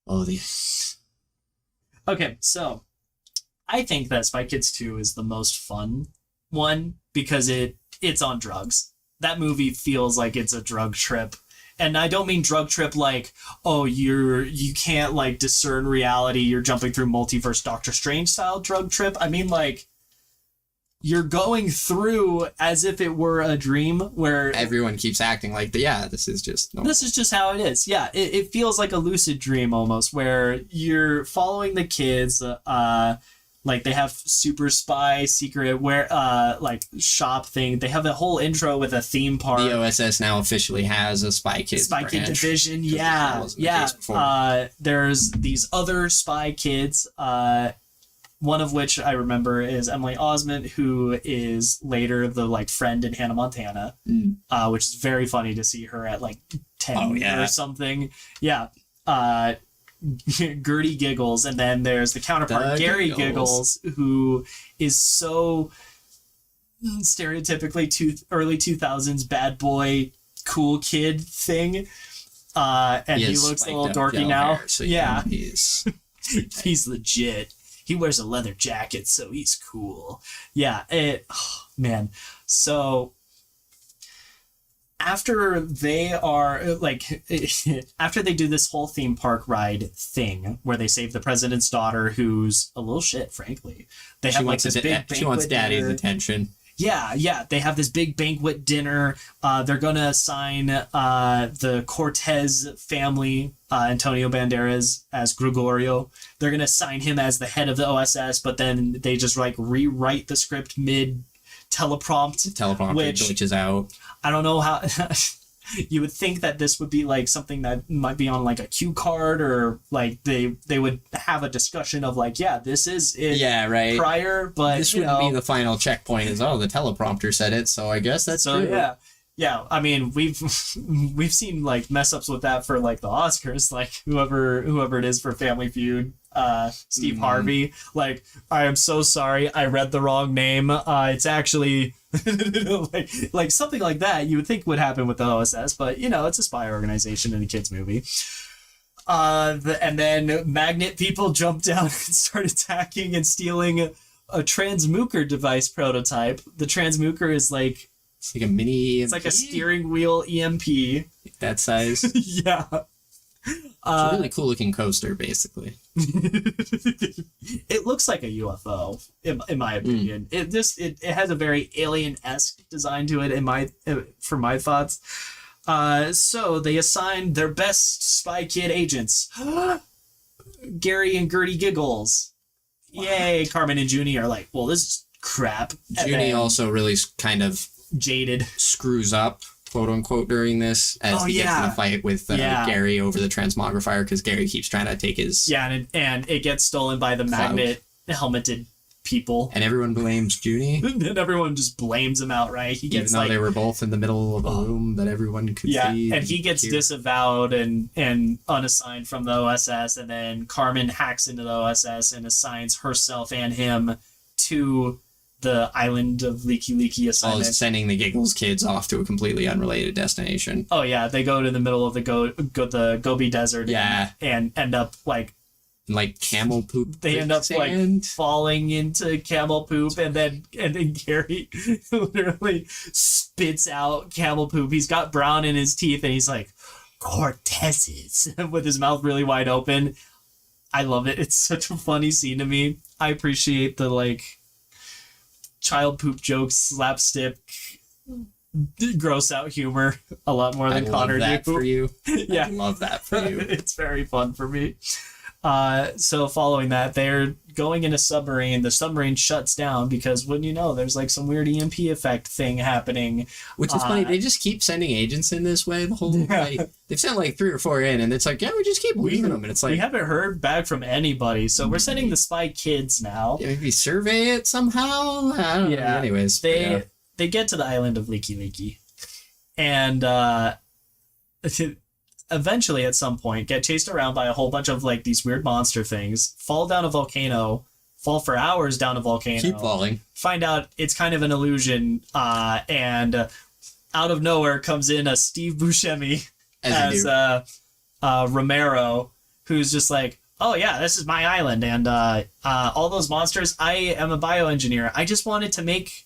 Oh, Okay, so I think that Spy Kids 2 is the most fun one because it's on drugs. That movie feels like it's a drug trip. And I don't mean drug trip like, oh, you can't like discern reality, you're jumping through multiverse Doctor Strange style drug trip. I mean like you're going through as if it were a dream where everyone keeps acting like, this is just normal. This is just how it is. Yeah, it feels like a lucid dream almost, where you're following the kids. Like they have super spy secret like shop thing. They have a whole intro with a theme park. The OSS now officially has a Spy Kids Kid division. Yeah. There's these other spy kids. One of which I remember is Emily Osment, who is later the like friend in Hannah Montana, which is very funny to see her at like 10 or something. Yeah. Gertie Giggles, and then there's the counterpart, Gary Giggles, who is so stereotypically early 2000s bad boy, cool kid thing. And he looks a little dorky now. Hair, so yeah. He's legit. he wears a leather jacket, so he's cool. Yeah, man. So after they are like, after they do this whole theme park ride thing where they save the president's daughter, who's a little shit, frankly. They have like this big she wants daddy's attention. Yeah. They have this big banquet dinner. They're going to assign the Cortez family, Antonio Banderas as Gregorio. They're going to assign him as the head of the OSS, but then they just like rewrite the script mid teleprompt. Which glitches out. I don't know how... You would think that this would be like something that might be on like a cue card, or like they would have a discussion of like, yeah, this is it. Yeah, right. Prior, but this would be the final checkpoint. Is the teleprompter said it, so I guess that's true. Yeah. I mean, we've seen like mess ups with that for like the Oscars, like whoever it is for Family Feud. Steve Harvey, like, I am so sorry, I read the wrong name. It's actually like something like that you would think would happen with the OSS, but it's a spy organization in a kids movie. And then magnet people jump down and start attacking and stealing a transmuker device prototype. The transmuker is like, it's like a mini EMP? It's like a steering wheel EMP. That size. Yeah. It's a really cool looking coaster, basically. It looks like a UFO, in my opinion. It has a very alien-esque design to it, for my thoughts. So they assigned their best spy kid agents, Gary and Gertie Giggles. What? Yay! Carmen and Junie are like, well, this is crap. Junie also really kind of jaded, screws up, quote unquote, during this as he gets in a fight with Gary over the transmogrifier, because Gary keeps trying to take his and it gets stolen by the magnet helmeted people, and everyone blames Junie. And everyone just blames him outright. He gets, even though they were both in the middle of a room that everyone could see. And he gets disavowed and unassigned from the OSS, and then Carmen hacks into the OSS and assigns herself and him to the island of Leaky assignment. While sending the Giggles kids off to a completely unrelated destination. Oh yeah, they go to the middle of the Gobi Desert. Yeah, and end up like camel poop. They end up like falling into camel poop, and then Gary literally spits out camel poop. He's got brown in his teeth, and he's like, Cortez's, with his mouth really wide open. I love it. It's such a funny scene to me. I appreciate the like child poop jokes, slapstick, gross out humor a lot more than Connor did. For you. Yeah, I love that for you. It's very fun for me. So following that, they're going in a submarine. The submarine shuts down because, wouldn't you know, there's like some weird EMP effect thing happening. Which is funny. They just keep sending agents in this way the whole way. They've sent like 3 or 4 in, and it's like, yeah, we just keep leaving them. And it's like, we haven't heard back from anybody, so we're sending the spy kids now. Yeah, maybe survey it somehow. I don't know. Anyways, they get to the island of Leaky, and eventually at some point get chased around by a whole bunch of like these weird monster things, fall down a volcano, fall for hours down a volcano, keep falling, find out it's kind of an illusion, and out of nowhere comes in a Steve Buscemi as Romero, who's just like, oh yeah, this is my island, and all those monsters, I am a bioengineer. I just wanted to make,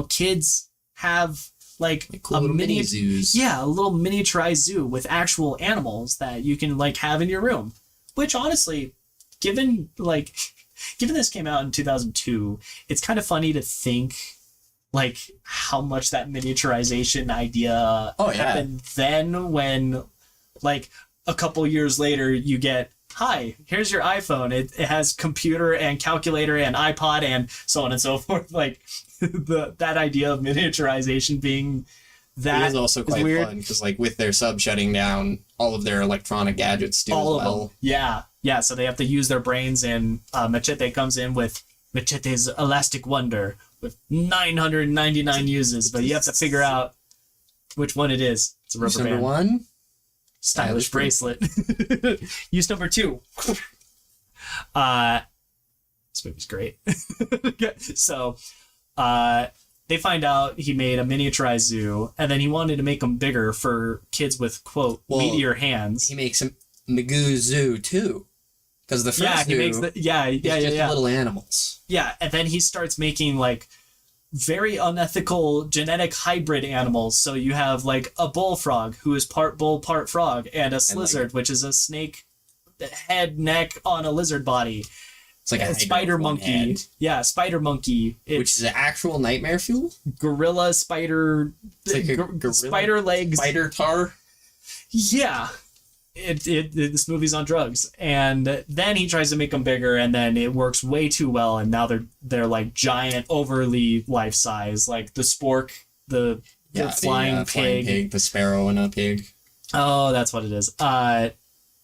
kids have like cool a mini zoos. Yeah, a little miniaturized zoo with actual animals that you can like have in your room. Which honestly, given this came out in 2002, it's kind of funny to think like how much that miniaturization idea happened then, when like a couple years later you get, hi, here's your iPhone. It has computer and calculator and iPod and so on and so forth. Like that idea of miniaturization being that it is also quite fun, because like with their sub shutting down, all of their electronic gadgets do all as well. Of them. Yeah. So they have to use their brains, and Machete comes in with Machete's Elastic Wonder with 999 uses, but you have to figure out which one it is. It's a rubber band. Number 1. Stylish bracelet. Use number 2. This movie's great. So, they find out he made a miniaturized zoo, and then he wanted to make them bigger for kids with, quote, meteor hands. He makes a Magoo Zoo, too. Because the first he makes little animals. Yeah, and then he starts making like very unethical genetic hybrid animals. So you have like a bullfrog who is part bull, part frog, and a slizzard, which is a snake head, neck on a lizard body. It's like a spider monkey. Head. Yeah, spider monkey. Which is an actual nightmare fuel? Gorilla spider. It's like a spider legs. Spider tar? Yeah. This movie's on drugs, and then he tries to make them bigger, and then it works way too well, and now they're like giant, overly life size, like the spork, the flying pig, the sparrow and a pig. Oh, that's what it is.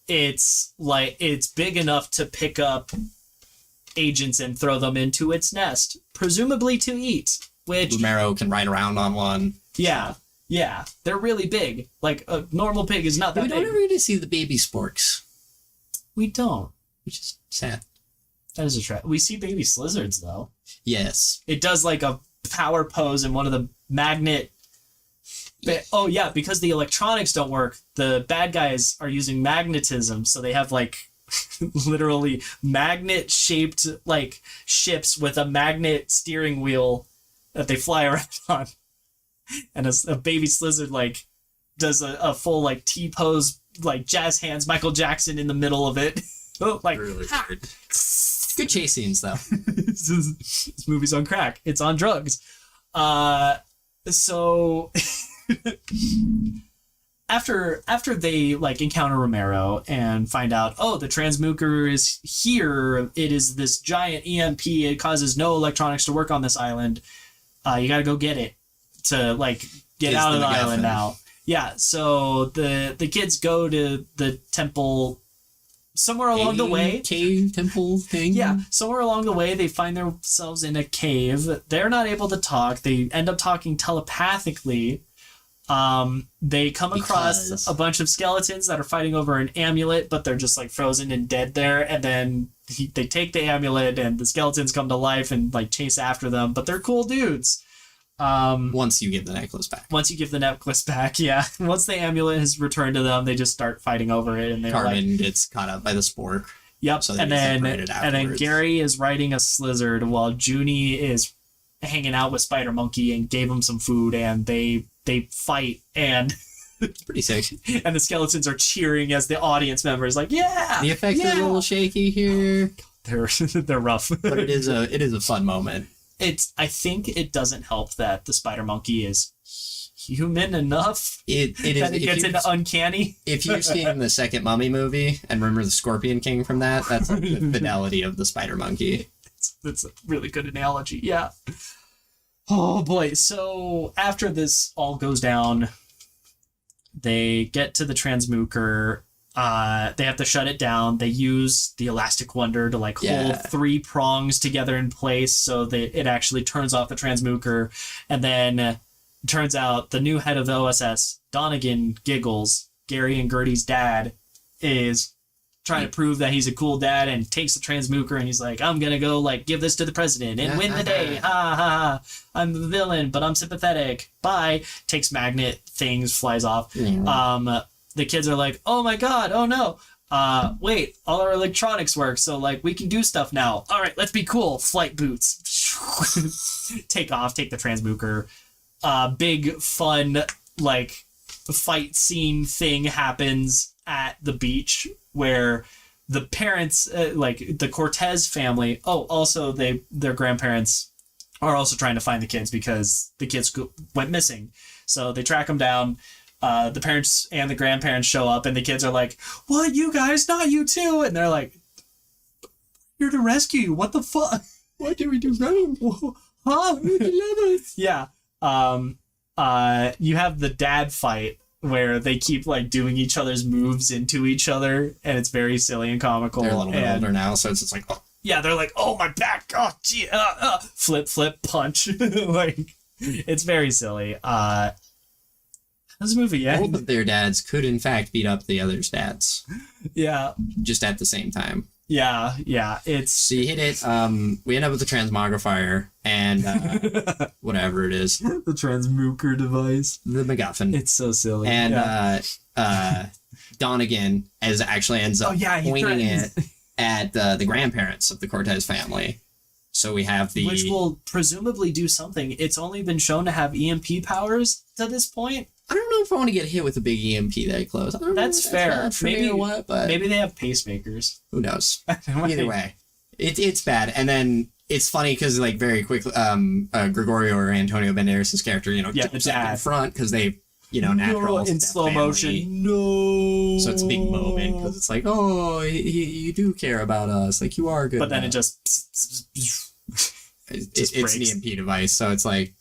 It's big enough to pick up agents and throw them into its nest, presumably to eat. Which Romero can ride around on one. Yeah, they're really big. Like, a normal pig is not that big. We don't ever get to see the baby sporks. We don't. Which is sad. That is a trap. We see baby slizzards, though. Yes. It does, like, a power pose in one of the magnet... Oh, yeah, because the electronics don't work, the bad guys are using magnetism, so they have, like, literally magnet-shaped, like, ships with a magnet steering wheel that they fly around on. And a baby slizzard like does a full like T-pose, like jazz hands, Michael Jackson in the middle of it. Like really weird. Good chase scenes though. This movie's on crack. It's on drugs. So after they like encounter Romero and find out, oh, the transmuker is here. It is this giant EMP. It causes no electronics to work on this island. You gotta go get it to like get out of the island now. Yeah, so the kids go to the temple somewhere along the way. Cave temple thing? Yeah, somewhere along the way they find themselves in a cave. They're not able to talk. They end up talking telepathically. They come across a bunch of skeletons that are fighting over an amulet, but they're just like frozen and dead there. And then they take the amulet and the skeletons come to life and like chase after them, but they're cool dudes. Once you give the necklace back. Once you give the necklace back, yeah. Once the amulet has returned to them, they just start fighting over it, and Carmen gets caught up by the spork. Yep. So and then Gary is riding a slizzard while Junie is hanging out with Spider Monkey and gave him some food, and they fight, and it's pretty sick. And the skeletons are cheering as the audience members like, yeah. The effects are a little shaky here. They're rough, but it is a fun moment. I think it doesn't help that the Spider Monkey is human enough that it gets into uncanny. If you've seen the second Mummy movie and remember the Scorpion King from that, that's like the fidelity of the Spider Monkey. That's a really good analogy, yeah. Oh boy, so after this all goes down, they get to the transmuker. They have to shut it down. They use the Elastic Wonder to like hold 3 prongs together in place so that it actually turns off the transmuker. And then it turns out the new head of the OSS, Donegan Giggles, Gary and Gertie's dad, is trying to prove that he's a cool dad and takes the transmuker and he's like, I'm gonna go like give this to the president and win the day. Ha ha ha. I'm the villain, but I'm sympathetic. Bye. Takes magnet things, flies off. The kids are like, oh my god, oh no. Wait, all our electronics work, so like we can do stuff now. All right, let's be cool. Flight boots. Take off, take the transmuker. Big fun like fight scene thing happens at the beach where the parents, like the Cortez family. Oh, also their grandparents are also trying to find the kids because the kids went missing. So they track them down. The parents and the grandparents show up, and the kids are like, what, you guys, not you too? And they're like, here to rescue you. What the fuck? What did we do wrong? Huh? Yeah. You have the dad fight where they keep like doing each other's moves into each other, and it's very silly and comical. They're a little bit older now, so it's just like, oh. Yeah, they're like, oh, my back. Oh, gee. Flip, punch. Like, it's very silly. This movie, yeah. Both of their dads could, in fact, beat up the other's dads. Yeah. Just at the same time. Yeah. So you hit it. We end up with the transmogrifier and whatever it is. The transmuker device. The MacGuffin. It's so silly. And Donegan actually ends up pointing it at the grandparents of the Cortez family. So we have the... Which will presumably do something. It's only been shown to have EMP powers to this point. I don't know if I want to get hit with a big EMP that close. That's fair. Maybe or what, but maybe they have pacemakers. Who knows? Either way, it's bad. And then it's funny because like very quickly, Gregorio or Antonio Banderas' character, jumps up in front because they, natural in slow motion. No. So it's a big moment because it's like, oh, you do care about us, like you are good. But then it just. It's an EMP device, so it's like.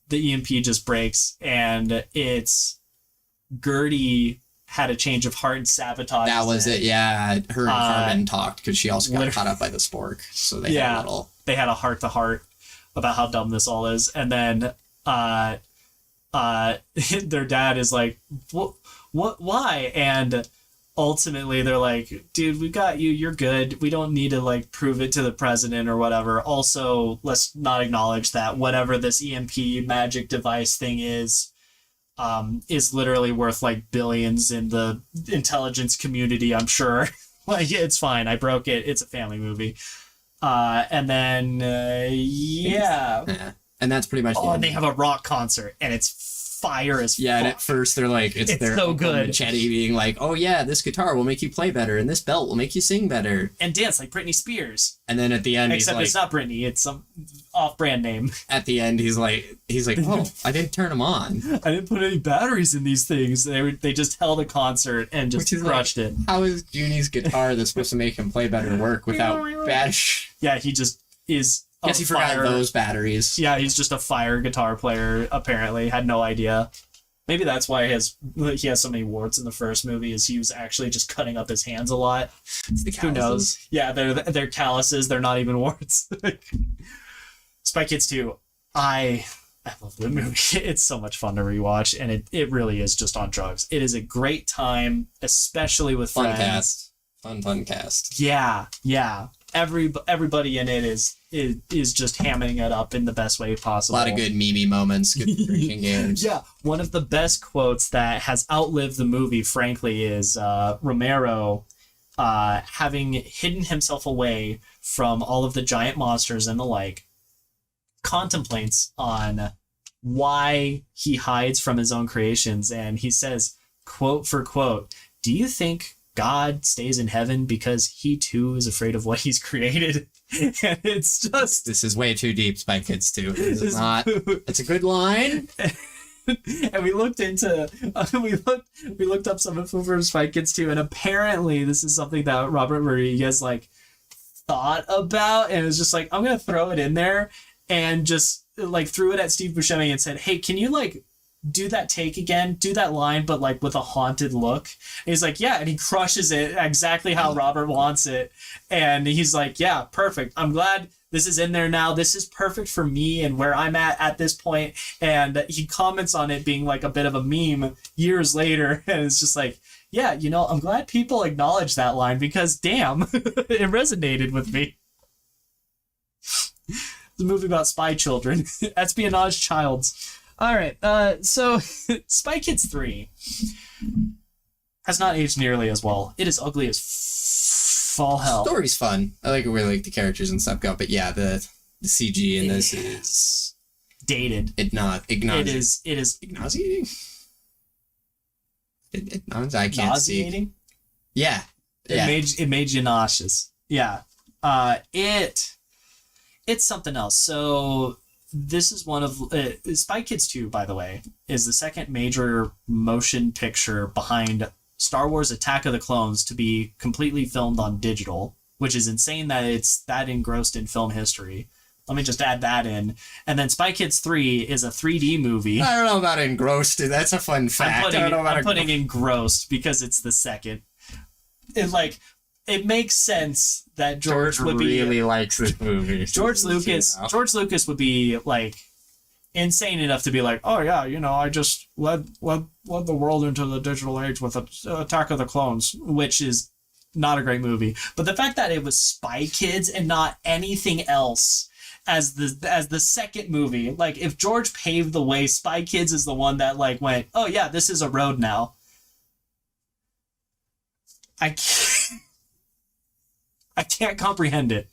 The EMP just breaks, and it's Gertie had a change of heart and sabotage. That was it, yeah. Her and Carmen talked because she also got caught up by the spork. So they had a little. They had a heart to heart about how dumb this all is, and then their dad is like, "What? Why?" And ultimately, they're like, dude, we got you. You're good. We don't need to like prove it to the president or whatever. Also, let's not acknowledge that whatever this EMP magic device thing is literally worth like billions in the intelligence community, I'm sure. Like, it's fine. I broke it. It's a family movie. And then, yeah. And that's pretty much and they have a rock concert, and it's fire as fuck. And at first they're like, it's their so good. Machete being like, oh yeah, this guitar will make you play better, and this belt will make you sing better. And dance like Britney Spears. And then at the end, except it's not Britney, it's some off-brand name. At the end, he's like, oh, I didn't turn them on. I didn't put any batteries in these things. They just held a concert and just crushed it. How is Junie's guitar that's supposed to make him play better work without Yeah, he just is. Guess he forgot those batteries. Yeah, he's just a fire guitar player, apparently. Had no idea. Maybe that's why he has so many warts in the first movie, is he was actually just cutting up his hands a lot. It's the calluses. Who knows? Yeah, they're calluses. They're not even warts. Spy Kids 2. I love the movie. It's so much fun to rewatch, and it really is just on drugs. It is a great time, especially with fun friends. Cast. Fun cast. Yeah. Everybody in it is just hamming it up in the best way possible. A lot of good meme moments, good drinking games. Yeah, one of the best quotes that has outlived the movie, frankly, is Romero having hidden himself away from all of the giant monsters and the like, contemplates on why he hides from his own creations, and he says, quote for quote, "Do you think God stays in heaven because he too is afraid of what he's created?" And it's just, this is way too deep, Spy Kids 2. It's not. It's a good line. And we looked into we looked up some info for Spy Kids 2, and apparently this is something that Robert Rodriguez like thought about, and it was just like, I'm gonna throw it in there, and just like threw it at Steve Buscemi and said, hey, can you like do that take again, do that line, but like with a haunted look? And he's like, yeah, and he crushes it exactly how Robert wants it. And he's like, yeah, perfect. I'm glad this is in there now. This is perfect for me and where I'm at this point. And he comments on it being like a bit of a meme years later. And it's just like, yeah, I'm glad people acknowledge that line, because damn, it resonated with me. It's a movie about spy children, espionage childs. All right, so Spy Kids 3 has not aged nearly as well. It is ugly as fall hell. Story's fun. I like where like the characters and stuff go, but yeah, the CG in this is dated. It is nauseating. I can't nauseating? See. Yeah. It made you nauseous. Yeah. It's something else. So this is one of Spy Kids 2, by the way, is the second major motion picture behind Star Wars Attack of the Clones to be completely filmed on digital, which is insane that it's that engrossed in film history. Let me just add that in. And then Spy Kids 3 is a 3D movie. I don't know about engrossed. That's a fun fact. I'm putting engrossed because it's the second. It makes sense that George would be really likes this movie. George Lucas would be like insane enough to be like, oh yeah, I just led the world into the digital age with Attack of the Clones, which is not a great movie. But the fact that it was Spy Kids and not anything else as the second movie, like if George paved the way, Spy Kids is the one that like went, oh yeah, this is a road now. I can't. I can't comprehend it.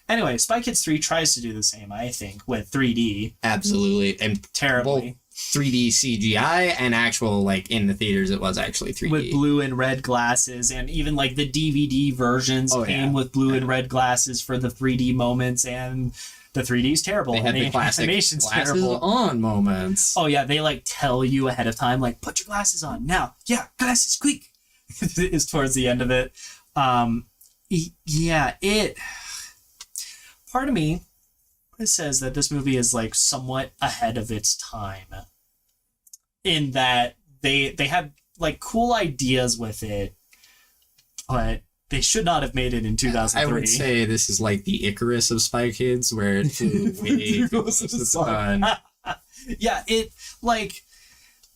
Anyway, Spy Kids 3 tries to do the same, I think, with 3D. Absolutely. And terribly. 3D CGI and actual, like, in the theaters, it was actually 3D. With blue and red glasses, and even, like, the DVD versions came with blue and red glasses for the 3D moments, and the 3D's terrible. They had the classic animation's glasses terrible. on moments. Oh, yeah, they, like, tell you ahead of time, like, put your glasses on now. Yeah, glasses, quick. Is towards the end of it. Part of me says that this movie is like somewhat ahead of its time in that they had like cool ideas with it, but they should not have made it in 2003. I would say this is like the Icarus of Spy Kids, where it flew way too close to the sun. Yeah, it like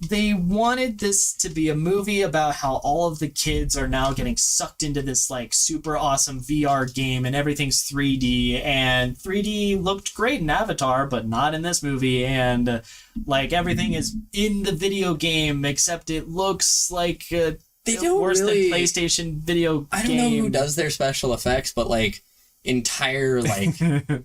they wanted this to be a movie about how all of the kids are now getting sucked into this like super awesome VR game and everything's 3D, and 3D looked great in Avatar but not in this movie, and like everything is in the video game except it looks like they don't worse really, than PlayStation video I don't know who does their special effects, but like entire like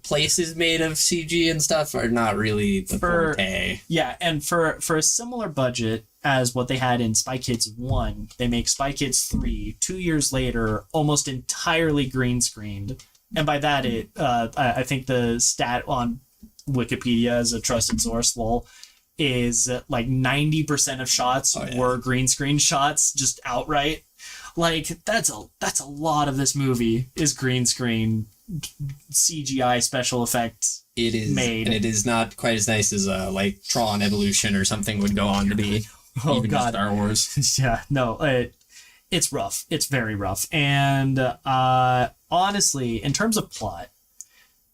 places made of CG and stuff are not really the forte. Yeah, and for a similar budget as what they had in Spy Kids 1, they make Spy Kids 3 2 years later almost entirely green screened. And by that I think the stat on Wikipedia as a trusted source, lol, is like 90% of shots were green screen shots just outright. Like that's a lot of this movie is green screen CGI special effects. It is made, and it is not quite as nice as like Tron Evolution or something would go on to be. Even God, Star Wars. Yeah, no, it's rough. It's very rough. And honestly, in terms of plot,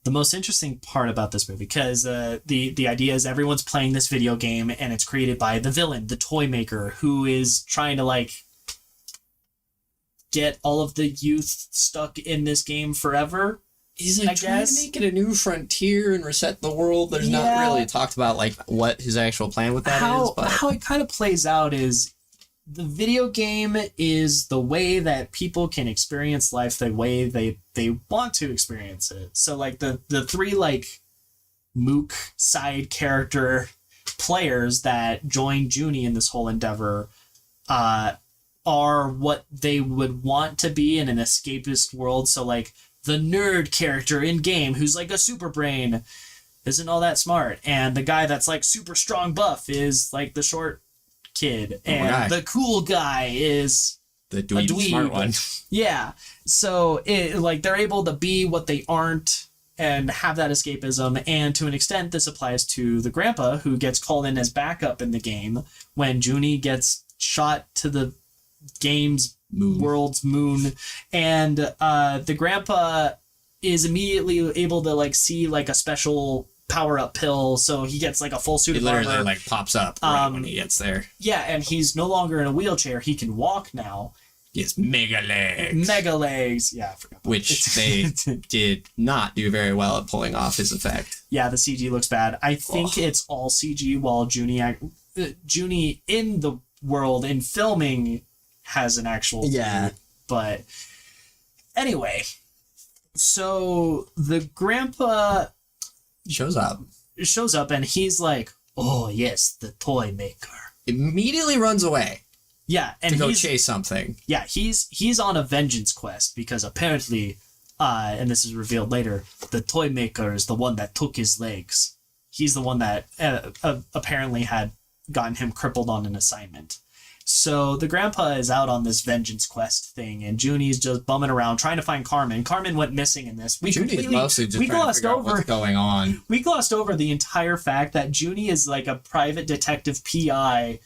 the most interesting part about this movie, because the idea is everyone's playing this video game and it's created by the villain, the toy maker, who is trying to like get all of the youth stuck in this game forever. He's like trying to make it a new frontier and reset the world. There's not really talked about like what his actual plan with that is. But how it kind of plays out is the video game is the way that people can experience life the way they want to experience it. So like the three like mook side character players that join Junie in this whole endeavor are what they would want to be in an escapist world. So like the nerd character in game who's like a super brain isn't all that smart, and the guy that's like super strong buff is like the short kid, and the cool guy is the dweeb smart one. Yeah, so it like they're able to be what they aren't and have that escapism. And to an extent this applies to the grandpa who gets called in as backup in the game when Junie gets shot to the game's world's moon, and the grandpa is immediately able to like see like a special power-up pill, so he gets like a full suit of armor. It literally like pops up right when he gets there. Yeah, and he's no longer in a wheelchair. He can walk now. He has mega legs. Yeah, I forgot. Which they did not do very well at pulling off his effect. Yeah, the CG looks bad. I think it's all CG, while Junie in the world in filming has an actual but anyway, so the grandpa shows up and he's like, oh yes, the toy maker, immediately runs away and to go chase something. He's on a vengeance quest because apparently and this is revealed later, the toy maker is the one that took his legs. He's the one that apparently had gotten him crippled on an assignment. So the grandpa is out on this vengeance quest thing, and Junie's just bumming around trying to find Carmen. Carmen went missing in this. Junie's mostly just trying to figure out what's going on. We glossed over the entire fact that Junie is like a private detective PI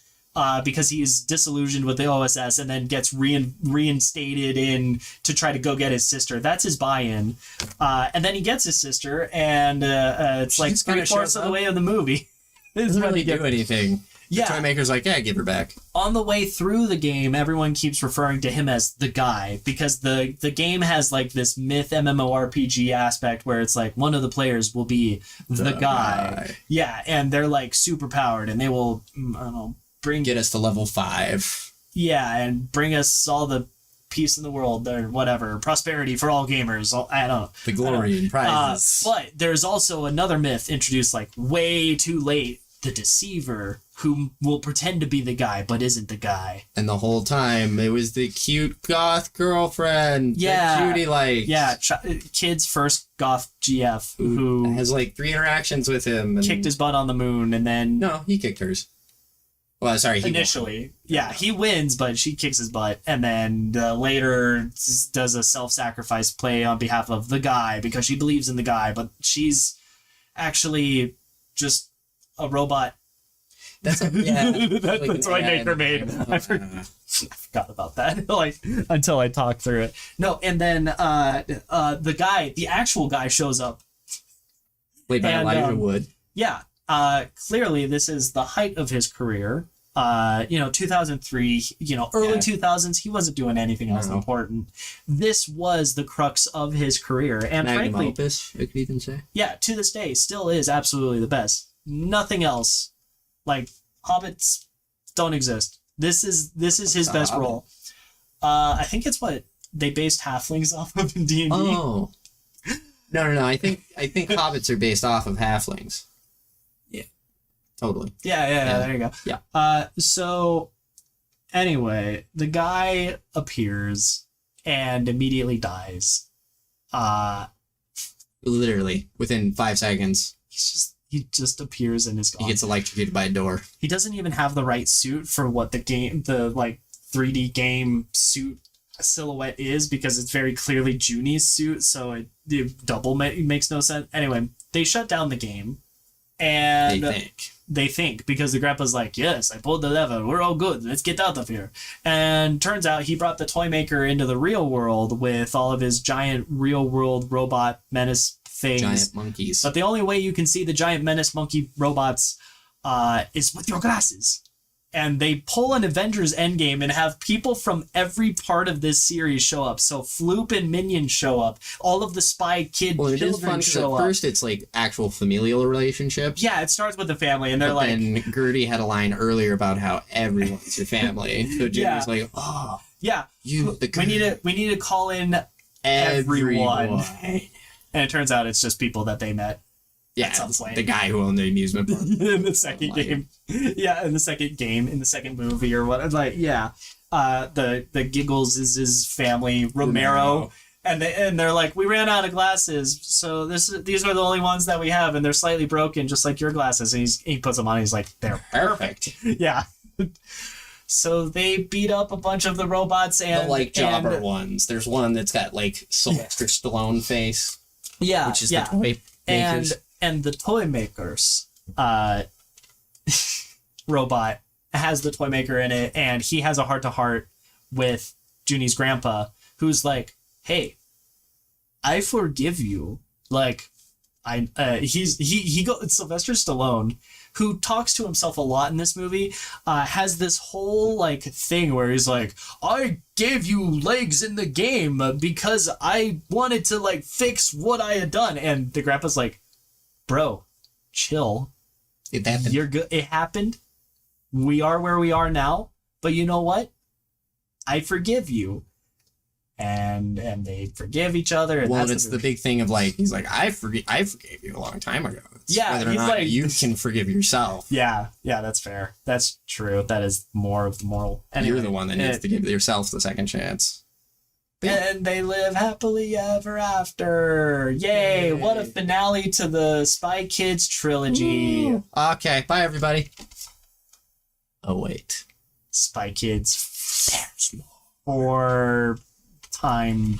because he's disillusioned with the OSS and then gets reinstated in to try to go get his sister. That's his buy-in. And then he gets his sister, and it's like 3/4 of the way of the movie. It doesn't really do anything. The toy maker's like, yeah, give her back. On the way through the game, everyone keeps referring to him as the guy, because the game has like this myth MMORPG aspect where it's like one of the players will be the guy. Yeah, and they're like super powered, and they will, I don't know, get us to level 5. Yeah, and bring us all the peace in the world or whatever, prosperity for all gamers. I don't know. The glory and prizes. But there's also another myth introduced like way too late. The deceiver, who will pretend to be the guy but isn't the guy. And the whole time it was the cute goth girlfriend. Yeah. That Judy likes. Yeah, kid's first goth GF who has like 3 interactions with him. And... kicked his butt on the moon and then... No, he kicked hers. Well, sorry. Initially. Yeah, he wins, but she kicks his butt. And then later does a self-sacrifice play on behalf of the guy because she believes in the guy. But she's actually just a robot. That's like that's what Maker made. I forgot about that like until I talked through it. No, and then the actual guy shows up. Played by Elijah Wood. Yeah. Clearly this is the height of his career. 2003, early 2000s, he wasn't doing anything else important. This was the crux of his career. And Magnum frankly, opus, I could even say. Yeah, to this day, still is absolutely the best. Nothing else. Like, Hobbits don't exist. This is his best role. I think it's what they based halflings off of in D&D. Oh. No. I think hobbits are based off of halflings. Yeah. Totally. Yeah, there you go. Yeah. So anyway, the guy appears and immediately dies. Literally within 5 seconds. He just appears and is gone. He gets electrocuted by a door. He doesn't even have the right suit for what the 3D game suit silhouette is because it's very clearly Junie's suit, so it double makes no sense. Anyway, they shut down the game, and they think because the grandpa's like, yes, I pulled the lever, we're all good, let's get out of here. And turns out he brought the toy maker into the real world with all of his giant real world robot menace things. Giant monkeys. But the only way you can see the giant menace monkey robots is with your glasses. And they pull an Avengers Endgame and have people from every part of this series show up. So Floop and Minion show up. All of the Spy Kid children show up. At first it's like actual familial relationships. Yeah, it starts with the family, and they're like... And Gertie had a line earlier about how everyone's your family. So Jimmy's like, oh, yeah, we need to call in everyone. And it turns out it's just people that they met. Yeah, the guy who owned the amusement park. In the second game. Yeah, in the second movie or what. Like, yeah. The Giggles is his family, Romero. And they're like, we ran out of glasses, so these are the only ones that we have, and they're slightly broken, just like your glasses. And he puts them on, and he's like, they're perfect. Yeah. So they beat up a bunch of the robots and... The, jobber ones. There's one that's got, Sylvester Stallone face. Yeah, which is the toy makers. And the toy makers robot has the toy maker in it, and he has a heart-to-heart with Junie's grandpa, who's like, hey, I forgive you. Sylvester Stallone, who talks to himself a lot in this movie, has this whole thing where he's like, I gave you legs in the game because I wanted to fix what I had done. And the grandpa's like, bro, chill. It happened. You're good. It happened. We are where we are now. But you know what? I forgive you. And they forgive each other. And it's the big thing of he's like, I forgave you a long time ago. It's whether or not you can forgive yourself. Yeah, that's fair. That's true. That is more of the moral. Anyway, you're the one that needs to give yourself the second chance. And they live happily ever after. Yay! What a finale to the Spy Kids trilogy. Ooh. Okay, bye everybody. Oh wait, Spy Kids. There's more. Time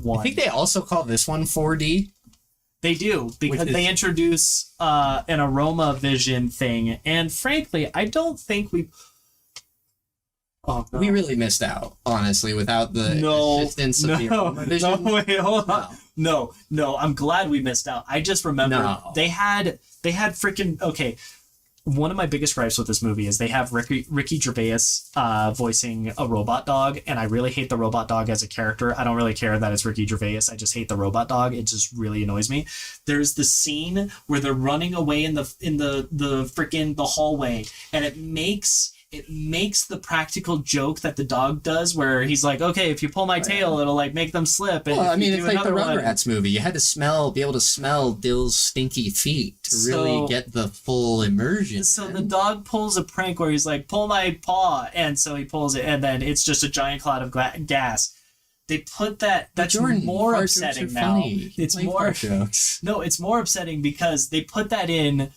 one. I think they also call this one 4D. They do, because they introduce an aroma vision thing, and frankly, I don't think we really missed out, honestly, without the assistance of the aroma vision. No, wait, hold on. No, I'm glad we missed out. I just remember they had freaking one of my biggest gripes with this movie is they have Ricky Gervais voicing a robot dog, and I really hate the robot dog as a character. I don't really care that it's Ricky Gervais. I just hate the robot dog. It just really annoys me. There's the scene where they're running away in the freaking the hallway, and it makes it makes the practical joke that the dog does, where he's like, okay, if you pull my tail, it'll like make them slip. And well, I mean, it's like the Rugrats movie. You had to be able to smell Dill's stinky feet to really get the full immersion. So the dog pulls a prank where he's like, pull my paw, and so he pulls it, and then it's just a giant cloud of gas. They put that. That's Jordan, more upsetting now. Funny. It's more jokes. No, it's more upsetting because they put that in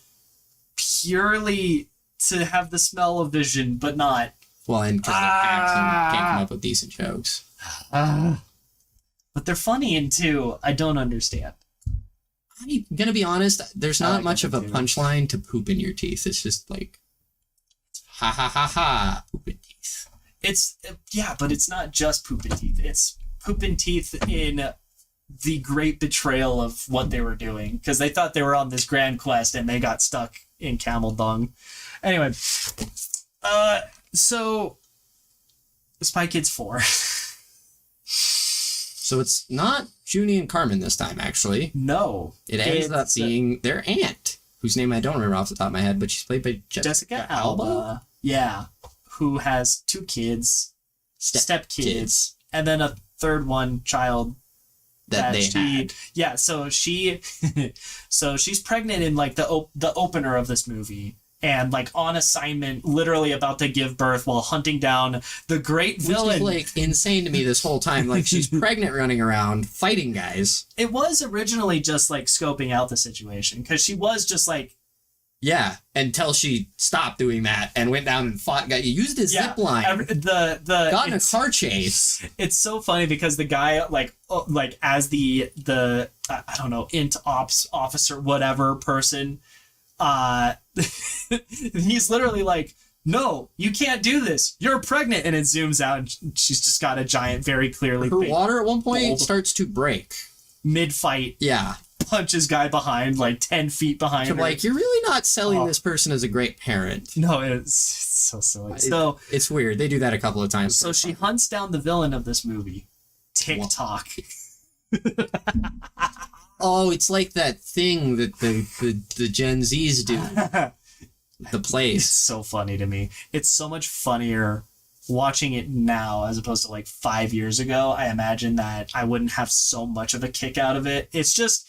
purely to have the smell of vision, but not. Well, and because can't come up with decent jokes. But they're funny in two. I don't understand. I'm gonna be honest. There's not much of a punchline to poop in your teeth. It's just like, ha ha ha ha, poop in teeth. But it's not just poop in teeth. It's poop in teeth in the great betrayal of what they were doing, because they thought they were on this grand quest and they got stuck in camel dung. Anyway, so Spy Kids 4. So it's not Junie and Carmen this time, actually. No. It ends up being their aunt, whose name I don't remember off the top of my head, but she's played by Jessica Alba. Yeah. Who has 2 kids, step-kids, and then a third child that they had. Yeah, so she's pregnant in like the opener of this movie, and like on assignment, literally about to give birth while hunting down the great villain. Which is like insane to me this whole time. Like she's pregnant, running around fighting guys. It was originally just like scoping out the situation, because she was just like. Yeah, until she stopped doing that and went down and fought. Used his zip line. Got in a car chase. It's so funny because the guy, like as the I don't know, int ops officer, whatever person, he's literally like, no, you can't do this. You're pregnant, and it zooms out, and she's just got a giant, very clearly. Her water at one point starts to break mid-fight. Yeah. Punches guy behind, like 10 feet behind her. Like, you're really not selling this person as a great parent. No, it's so silly. It's weird. They do that a couple of times. So she hunts down the villain of this movie, TikTok. Oh, it's like that thing that the Gen Zs do. The place. It's so funny to me. It's so much funnier watching it now as opposed to like 5 years ago. I imagine that I wouldn't have so much of a kick out of it. It's just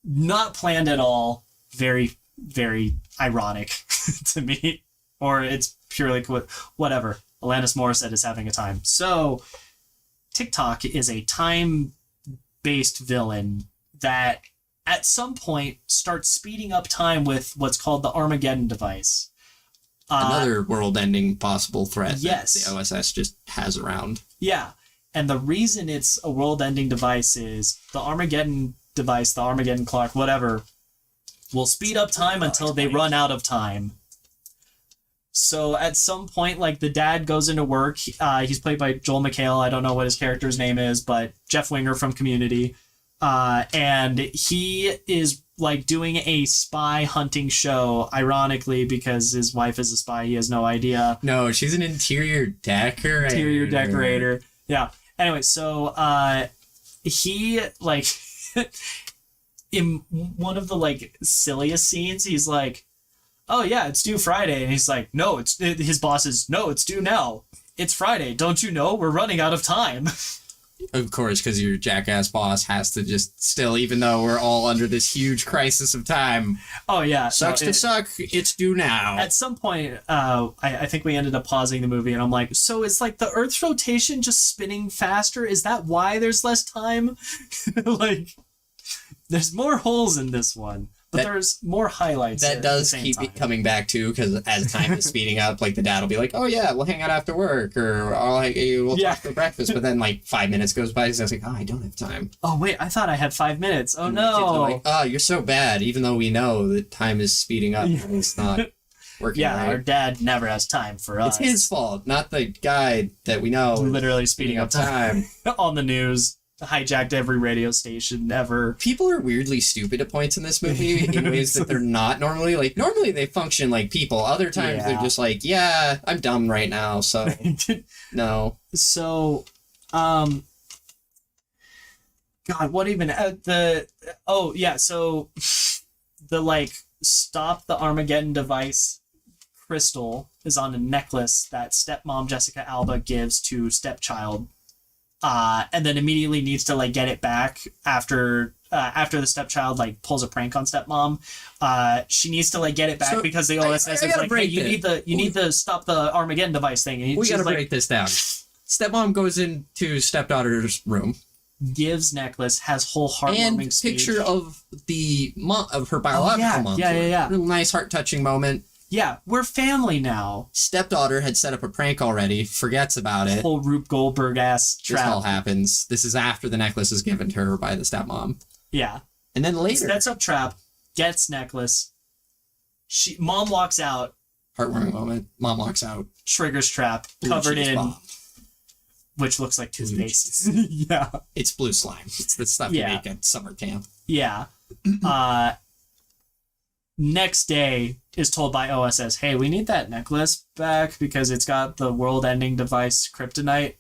not planned at all. Very, very ironic to me. Or it's purely whatever. Alanis Morissette is having a time. So TikTok is a time-based villain that at some point starts speeding up time with what's called the Armageddon device. Another world-ending possible threat yes. that the OSS just has around. Yeah. And the reason it's a world-ending device is the Armageddon device, the Armageddon clock, whatever, will speed up time until they run out of time. So at some point, like, the dad goes into work. He's played by Joel McHale. I don't know what his character's name is, but Jeff Winger from Community. And he is like doing a spy hunting show, ironically, because his wife is a spy. He has no idea. No, she's an interior decorator. Yeah. Anyway, so he like in one of the like silliest scenes, he's like, "Oh yeah, it's due Friday," and he's like, "No, his boss is no, it's due now. It's Friday. Don't you know we're running out of time?" Of course, because your jackass boss has to just still, even though we're all under this huge crisis of time. Oh, yeah. Sucks to suck. It's due now. At some point, I think we ended up pausing the movie, and I'm like, so it's like the Earth's rotation just spinning faster? Is that why there's less time? Like, there's more holes in this one. But there's more highlights. That does keep coming back too, because as time is speeding up, like the dad will be like, "Oh yeah, we'll hang out after work," or we'll talk for breakfast." But then like 5 minutes goes by, so I was like, "Oh, I don't have time." Oh wait, I thought I had 5 minutes. Oh no! Like, "Oh, you're so bad," even though we know that time is speeding up and it's not working. Yeah, right. Our dad never has time for us. It's his fault, not the guy that we know. Literally speeding up time on the news. Hijacked every radio station ever. People are weirdly stupid at points in this movie in ways that they're not normally. Like, normally they function like people. Other times they're just like, yeah, I'm dumb right now, so no. So, God, what even, so the, like, stop the Armageddon device crystal is on a necklace that stepmom Jessica Alba gives to stepchild, and then immediately needs to like get it back after the stepchild like pulls a prank on stepmom. She needs to like get it back because the OSS is like, hey, you need to stop the Armageddon device thing. And we gotta break this down. Stepmom goes into stepdaughter's room, gives necklace, has whole heartwarming and speech. picture of the mom of her biological mom. Yeah. Real nice, heart-touching moment. Yeah, we're family now. Stepdaughter had set up a prank already, forgets about it. Whole Rube Goldberg ass trap. This all happens. This is after the necklace is given to her by the stepmom. Yeah. And then later, sets up trap, gets necklace. Mom walks out. Heartwarming moment. Mom walks out. Triggers trap, covered in, bomb. Which looks like toothpaste. Yeah. It's blue slime. It's the stuff you make at summer camp. Yeah. Next day is told by OSS, hey, we need that necklace back because it's got the world-ending device kryptonite,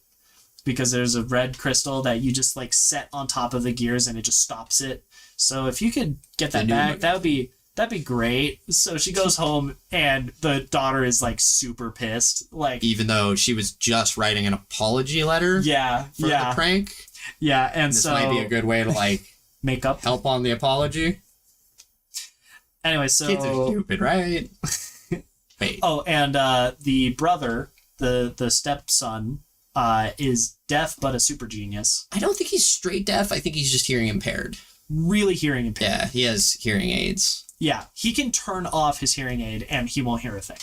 because there's a red crystal that you just like set on top of the gears and it just stops it. So if you could get that back, that'd be great. So she goes home and the daughter is like super pissed. Like, even though she was just writing an apology letter for the prank. Yeah, and this might be a good way to like make up, help on the apology. Anyway, so kids are stupid, right? Wait. Oh, and the brother, the stepson, is deaf but a super genius. I don't think he's straight deaf. I think he's just hearing impaired. Really hearing impaired. Yeah, he has hearing aids. Yeah, he can turn off his hearing aid and he won't hear a thing.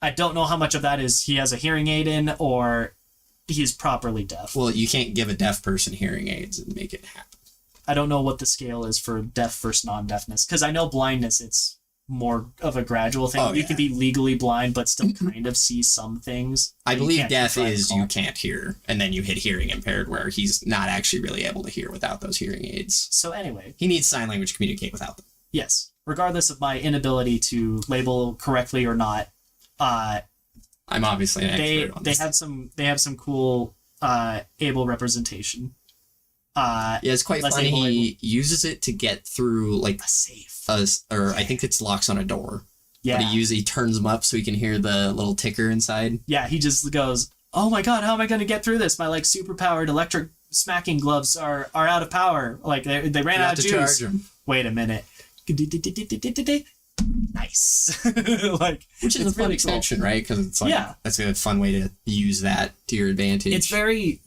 I don't know how much of that is he has a hearing aid in or he's properly deaf. Well, you can't give a deaf person hearing aids and make it happen. I don't know what the scale is for deaf versus non-deafness, because I know blindness, it's more of a gradual thing. You can be legally blind but still kind of see some things. I believe deaf is you can't hear, and then you hit hearing impaired where he's not actually really able to hear without those hearing aids. So anyway, he needs sign language to communicate without them. Yes. Regardless of my inability to label correctly or not, I'm obviously an expert on this. They have some cool able representation. It's quite funny. He uses it to get through like a safe, or I think it's locks on a door. Yeah, but he turns them up so he can hear the little ticker inside. Yeah, he just goes, "Oh my god, how am I going to get through this? My like super powered electric smacking gloves are out of power. Like they ran out of juice. Wait a minute." Nice. Like, which is a fun extension, right? Because it's like that's a fun way to use that to your advantage. It's very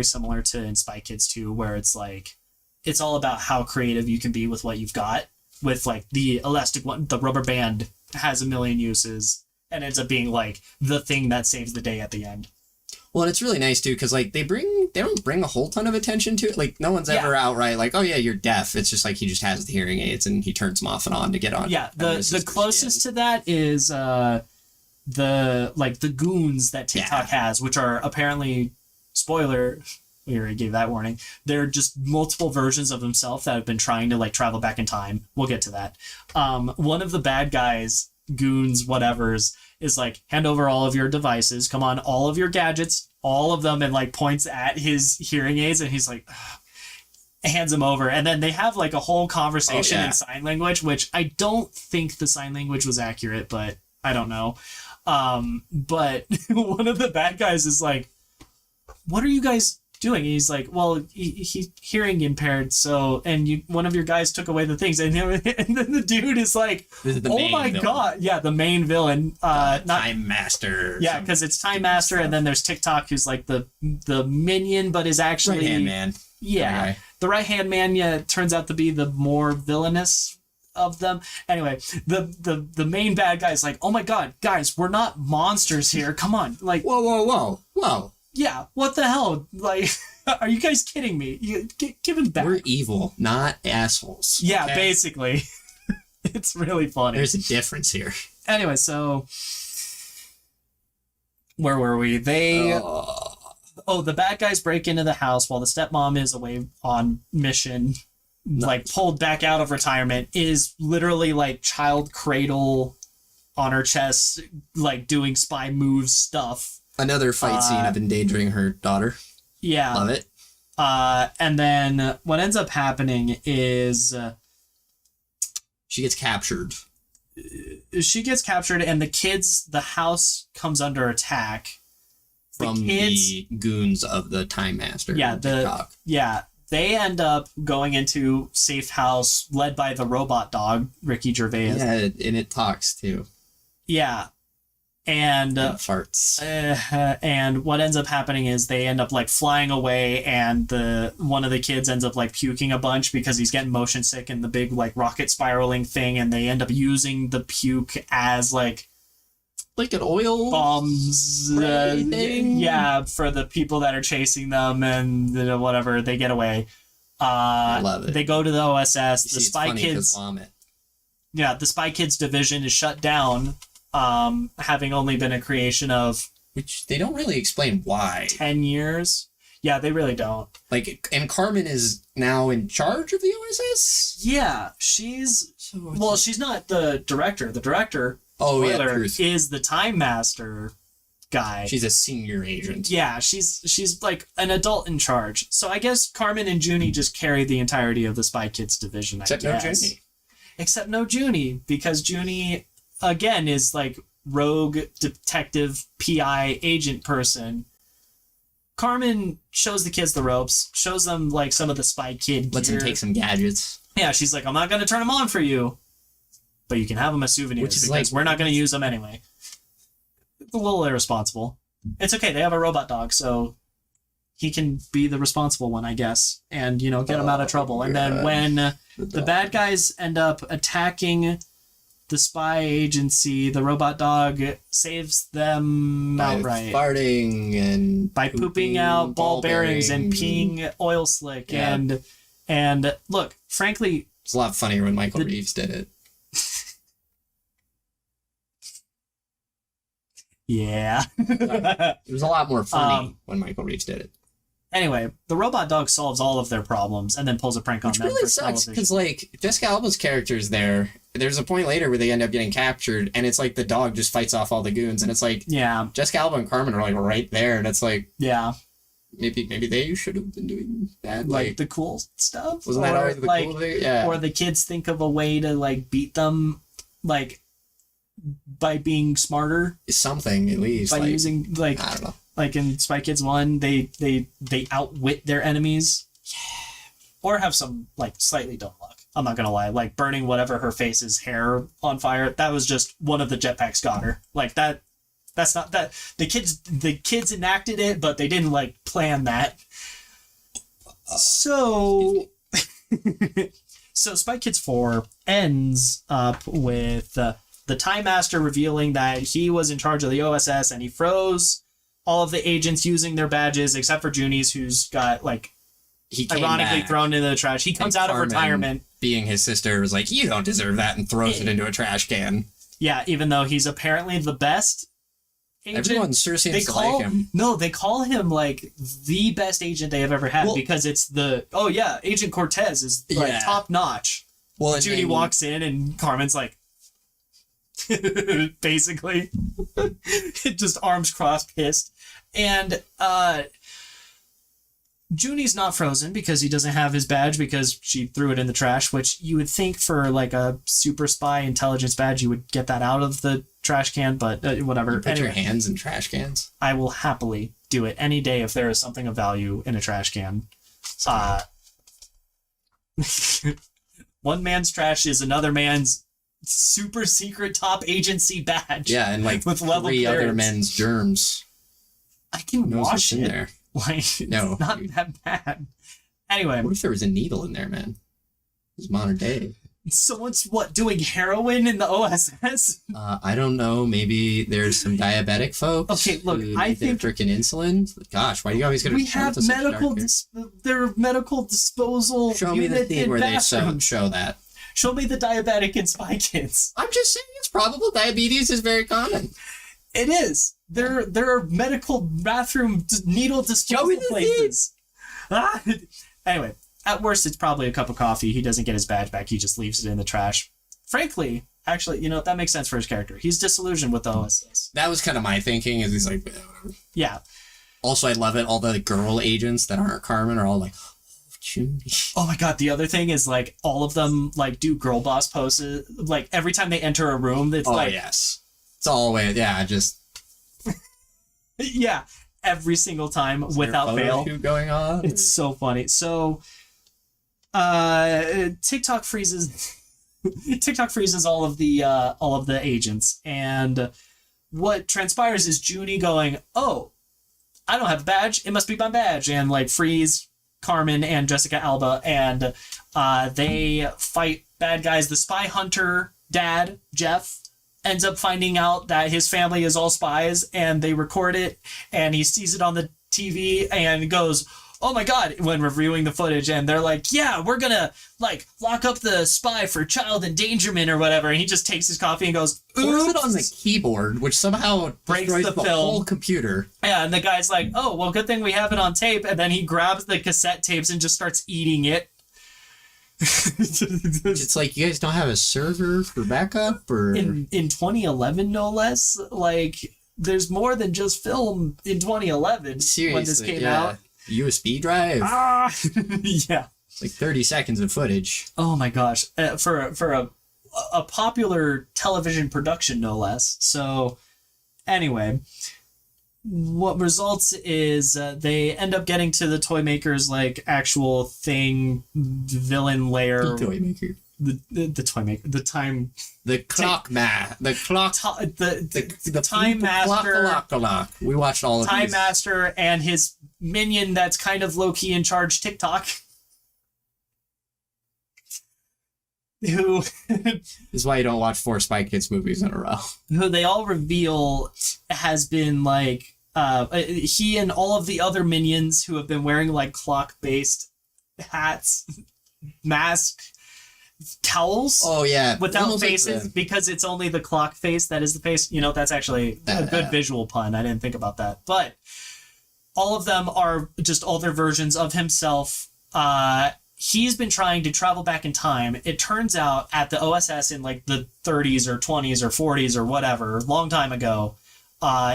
similar to in Spy Kids 2, where it's like it's all about how creative you can be with what you've got. With like the elastic one, the rubber band has a million uses and ends up being like the thing that saves the day at the end. Well, and it's really nice too, because like they don't bring a whole ton of attention to it. Like no one's ever outright like, oh yeah, you're deaf. It's just like he just has the hearing aids and he turns them off and on to get on. Yeah, the closest to that is the goons that TikTok has, which are apparently, spoiler, we already gave that warning. They're just multiple versions of himself that have been trying to like travel back in time. We'll get to that. One of the bad guys, goons, whatevers, is like, hand over all of your devices, come on, all of your gadgets, all of them, and like points at his hearing aids, and he's like, ugh, hands them over, and then they have like a whole conversation in sign language, which I don't think the sign language was accurate, but I don't know. But one of the bad guys is like, what are you guys doing? And he's like, well, he's hearing impaired, so, and one of your guys took away the things, and then the dude is like, oh my god, yeah, the main villain, not Time Master. Yeah, because it's Time Master, and then there's TikTok, who's like the minion, but is actually right hand man. Yeah, the right hand man. Yeah, turns out to be the more villainous of them. Anyway, the main bad guy is like, oh my god, guys, we're not monsters here. Come on, like, whoa. Yeah, what the hell? Like, are you guys kidding me? Give him back. We're evil, not assholes. Yeah, basically. It's really funny. There's a difference here. Anyway, so where were we? The bad guys break into the house while the stepmom is away on mission, like pulled back out of retirement, is literally like child cradle on her chest, like doing spy moves stuff. Another fight scene of endangering her daughter. Yeah. Love it. And then what ends up happening is... she gets captured. she gets captured, and the house comes under attack. From the goons of the Time Master. Yeah, they end up going into safe house led by the robot dog, Ricky Gervais. Yeah, and it talks too. Yeah. And farts. And what ends up happening is they end up like flying away, and one of the kids ends up like puking a bunch because he's getting motion sick in the big like rocket spiraling thing, and they end up using the puke as like an oil bombs thing. Yeah, for the people that are chasing them, and whatever, they get away. I love it. They go to the OSS. The Spy Kids. Vomit. Yeah, the Spy Kids division is shut down, having only been a creation of, which they don't really explain why. 10 years. Yeah, they really don't. Like, and Carmen is now in charge of the OSS? Yeah, she's not the director. The director, is the Time Master guy. She's a senior agent. Yeah, she's like an adult in charge. So I guess Carmen and Junie just carry the entirety of the Spy Kids division, Except no Junie. Except no Junie, because Junie, again, is like rogue detective PI agent person. Carmen shows the kids the ropes, shows them like some of the Spy Kid Lets gear. them take some gadgets. Yeah, she's like, I'm not going to turn them on for you, but you can have them as souvenirs because we're not going to use them anyway. It's a little irresponsible. It's okay. They have a robot dog, so he can be the responsible one, I guess, and, get them out of trouble. And then when the bad guys end up attacking the spy agency, the robot dog saves them outright. Farting and by pooping out ball bearings and peeing oil slick. Yeah. And look, frankly, it's a lot funnier when Michael Reeves did it. Yeah. It was a lot more funny when Michael Reeves did it. Anyway, the robot dog solves all of their problems and then pulls a prank on them. Which really sucks, because, like, Jessica Alba's character's there. There's a point later where they end up getting captured, and it's like the dog just fights off all the goons, and it's like, yeah, Jessica Alba and Carmen are, like, right there, and it's like, yeah, maybe they should have been doing that. Like the cool stuff? Wasn't that always the cool thing? Yeah. Or the kids think of a way to, like, beat them, like, by being smarter. Something, at least. By using, like, I don't know. Like in Spy Kids 1, they outwit their enemies. Yeah. Or have some, like, slightly dumb luck. I'm not gonna lie. Like, burning whatever her face's hair on fire, that was just one of the jetpacks got her. Like, that's not that. The kids enacted it, but they didn't, like, plan that. So Spy Kids 4 ends up with the Time Master revealing that he was in charge of the OSS, and he froze all of the agents using their badges, except for Junie's, who's got, like, ironically thrown into the trash. He comes out of retirement. Being his sister, was like, you don't deserve that, and throws it into a trash can. Yeah, even though he's apparently the best agent. Everyone sure seems to like him. No, they call him, like, the best agent they have ever had, because it's Agent Cortez is, like, top notch. Well, Junie walks in, and Carmen's like, basically, just arms crossed, pissed. And Junie's not frozen because he doesn't have his badge, because she threw it in the trash, which you would think for, like, a super spy intelligence badge you would get that out of the trash can, but whatever. You put your hands in trash cans? I will happily do it any day if there is something of value in a trash can. One man's trash is another man's super secret top agency badge. Yeah, and, like, with level 3 other men's germs. I can wash it. There. Like, no, it's not that bad. Anyway. What if there was a needle in there, man? It's modern day. Someone's, doing heroin in the OSS? I don't know. Maybe there's some diabetic folks. Okay, look, I think freaking insulin. Gosh, why are you always going to? We have their medical disposal. Show me the thing where they show that. Show me the diabetic in Spy Kids. I'm just saying it's probable. Diabetes is very common. It is. There are medical bathroom needle disposal places. Anyway, at worst, it's probably a cup of coffee. He doesn't get his badge back. He just leaves it in the trash. Frankly, actually, that makes sense for his character. He's disillusioned with the OSS. That was kind of my thinking. Is he's like, whatever. Yeah. Also, I love it. All the girl agents that aren't Carmen are all like, Judy. Oh my god, the other thing is like all of them like do girl boss poses. Like every time they enter a room, it's Yes. It's all way, just yeah, every single time without fail. Going on. It's so funny. So TikTok freezes all of the agents, and what transpires is Junie going, "Oh, I don't have a badge. It must be my badge," and like freeze Carmen and Jessica Alba, and they fight bad guys. The spy hunter dad, Jeff, ends up finding out that his family is all spies, and they record it, and he sees it on the TV and goes, "Oh my god," when reviewing the footage, and they're like, "Yeah, we're gonna like lock up the spy for child endangerment or whatever," and he just takes his coffee and goes, pours it on the keyboard, which somehow breaks destroys the whole computer. Yeah, and the guy's like, "Oh, well, good thing we have it on tape," and then he grabs the cassette tapes and just starts eating it. It's like, you guys don't have a server for backup? Or in 2011, no less? Like, there's more than just film in 2011. Seriously, when this came out. USB drive. Yeah. It's like 30 seconds of footage. Oh my gosh. For a popular television production, no less. So, anyway, what results is they end up getting to the toy maker's like actual thing, villain lair. The toy maker. The toy maker. The time. The clock man. The clock. The time master. Clock. We watched all of these. Time master and his minion that's kind of low-key in charge, TikTok. Who this is why you don't watch 4 Spy Kids movies in a row. Who they all reveal has been like he and all of the other minions who have been wearing like clock-based hats, masks, cowls. Oh yeah, without faces, like because it's only the clock face that is the face. You know, that's actually a good visual pun. I didn't think about that, but all of them are just older versions of himself. He's been trying to travel back in time. It turns out at the OSS in like the 30s or 20s or 40s or whatever, long time ago,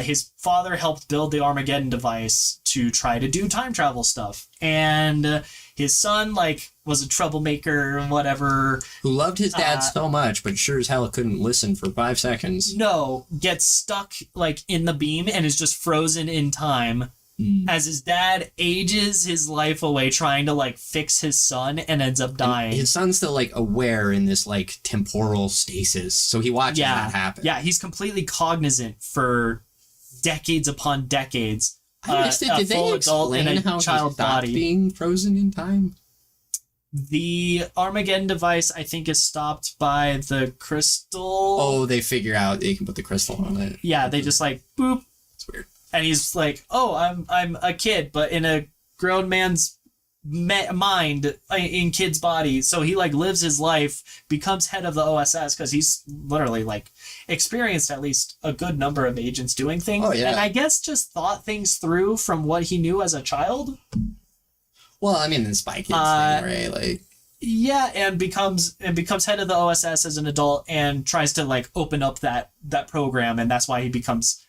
his father helped build the Armageddon device to try to do time travel stuff. And his son like was a troublemaker or whatever. Who loved his dad so much, but sure as hell couldn't listen for 5 seconds. No, gets stuck like in the beam and is just frozen in time. As his dad ages his life away trying to like fix his son and ends up dying. And his son's still like aware in this like temporal stasis, so he watches that happen. Yeah, he's completely cognizant for decades upon decades. I missed it. Did they explain how child body being frozen in time? The Armageddon device, I think, is stopped by the crystal. Oh, they figure out they can put the crystal on it. Yeah, they just like boop. It's weird. And he's like, "Oh, I'm a kid, but in a grown man's mind, in kid's body." So he like lives his life, becomes head of the OSS because he's literally like experienced at least a good number of agents doing things. Oh, yeah. And I guess just thought things through from what he knew as a child. Well, I mean, the Spy Kids thing, right? Like, yeah, and becomes head of the OSS as an adult and tries to like open up that program, and that's why he becomes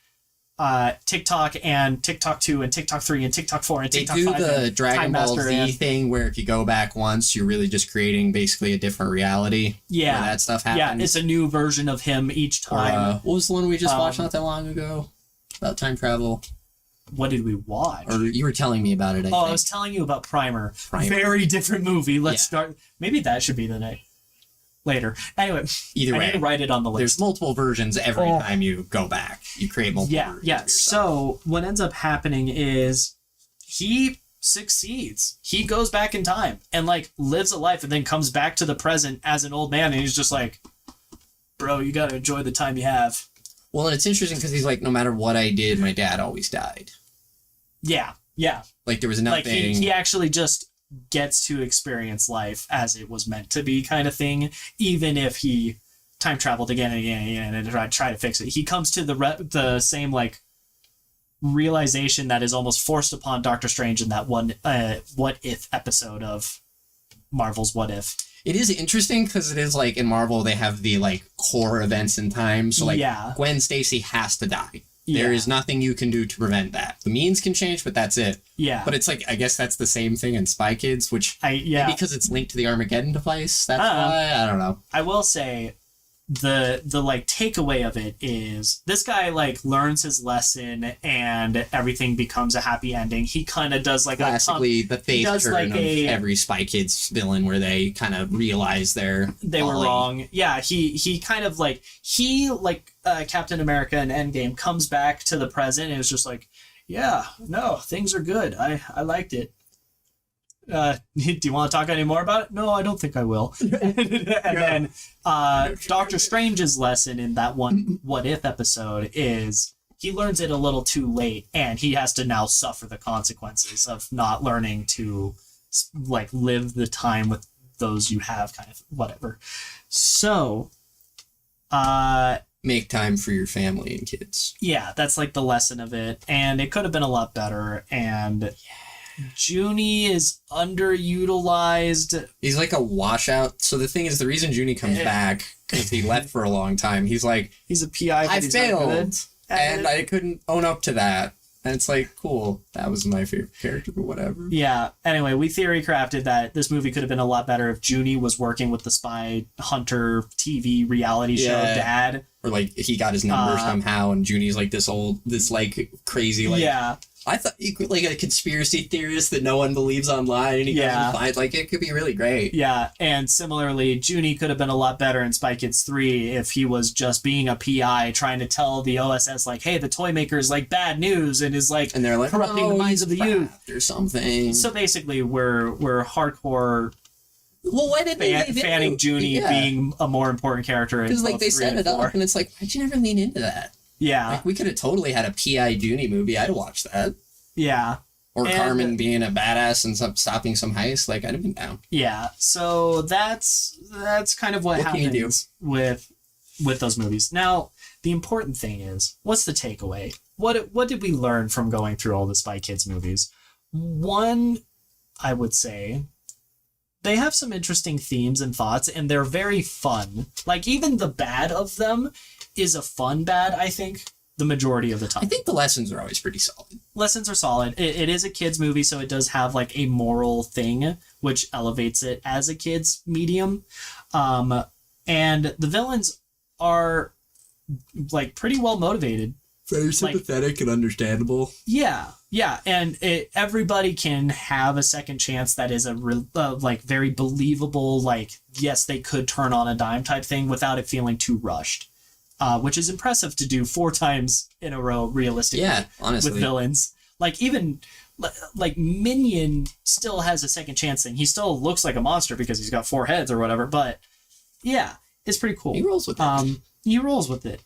TikTok and TikTok 2 and TikTok 3 and TikTok 4 and TikTok 5. They do the Dragon Ball Z thing where if you go back once, you're really just creating basically a different reality. Yeah. Where that stuff happens. Yeah, it's a new version of him each time. What was the one we just watched not that long ago? About time travel. What did we watch? Or you were telling me about it, I think. I was telling you about Primer. Very different movie. Let's start. Maybe that should be the night. Later. Anyway, either way, I need to write it on the list. There's multiple versions every time you go back. You create multiple versions. Yeah. So what ends up happening is he succeeds. He goes back in time and like lives a life and then comes back to the present as an old man, and he's just like, "Bro, you gotta enjoy the time you have." Well, and it's interesting because he's like, no matter what I did, my dad always died. Yeah. Like there was nothing. Like he actually just gets to experience life as it was meant to be, kind of thing. Even if he time traveled again and again and again and try to fix it, he comes to the same like realization that is almost forced upon Doctor Strange in that one What If episode of Marvel's What If. It is interesting because it is like in Marvel they have the like core events in time. So like Gwen Stacy has to die. There is nothing you can do to prevent that. The means can change, but that's it. Yeah. But it's like, I guess that's the same thing in Spy Kids, which maybe because it's linked to the Armageddon device. That's why. I don't know. I will say the like takeaway of it is this guy like learns his lesson and everything becomes a happy ending. He kind of does like classically the face turn like of every Spy Kids villain where they kind of realize they were wrong. Yeah, he kind of like Captain America in Endgame comes back to the present and is just like, yeah, no, things are good. I liked it. Do you want to talk any more about it? No, I don't think I will. And then Doctor Strange's lesson in that one What If episode is he learns it a little too late and he has to now suffer the consequences of not learning to like live the time with those you have, kind of whatever. So make time for your family and kids. Yeah, that's like the lesson of it, and it could have been a lot better. And Junie is underutilized. He's like a washout. So the thing is, the reason Junie comes back, because he left for a long time, he's like, he's a PI, but I he's failed, not good and I couldn't own up to that. And it's like, cool, that was my favorite character, but whatever. Yeah, anyway, we theory crafted that this movie could have been a lot better if Junie was working with the spy hunter TV reality show dad. Or like he got his number somehow, and Junie's like this like crazy like. Yeah. I thought you could like a conspiracy theorist that no one believes online, and he goes and finds like it could be really great. Yeah, and similarly, Junie could have been a lot better in Spy Kids 3 if he was just being a PI trying to tell the OSS like, hey, the toy maker is like bad news and is like, and they're like corrupting the minds of the youth or something. So basically, we're hardcore. Well, why did they fanning Junie being a more important character? Because like they set it up, and it's like, why'd you never lean into that? Yeah. Like, we could have totally had a PI Junie movie. I'd watch that. Yeah. Or Carmen being a badass and stopping some heist. Like, I'd have been down. Yeah. So that's kind of what happens with those movies. Now, the important thing is, what's the takeaway? What did we learn from going through all the Spy Kids movies? One, I would say, they have some interesting themes and thoughts, and they're very fun. Like, even the bad of them is a fun bad, I think, the majority of the time. I think the lessons are always pretty solid. Lessons are solid. It is a kid's movie, so it does have, like, a moral thing, which elevates it as a kid's medium. And the villains are, like, pretty well motivated. Very sympathetic and understandable. Yeah, and everybody can have a second chance that is like very believable, like, yes, they could turn on a dime type thing without it feeling too rushed, which is impressive to do 4 times in a row realistically. Yeah, honestly. With villains. Like, even, like, Minion still has a second chance thing. He still looks like a monster because he's got 4 heads or whatever, but yeah, it's pretty cool. He rolls with it. He rolls with it.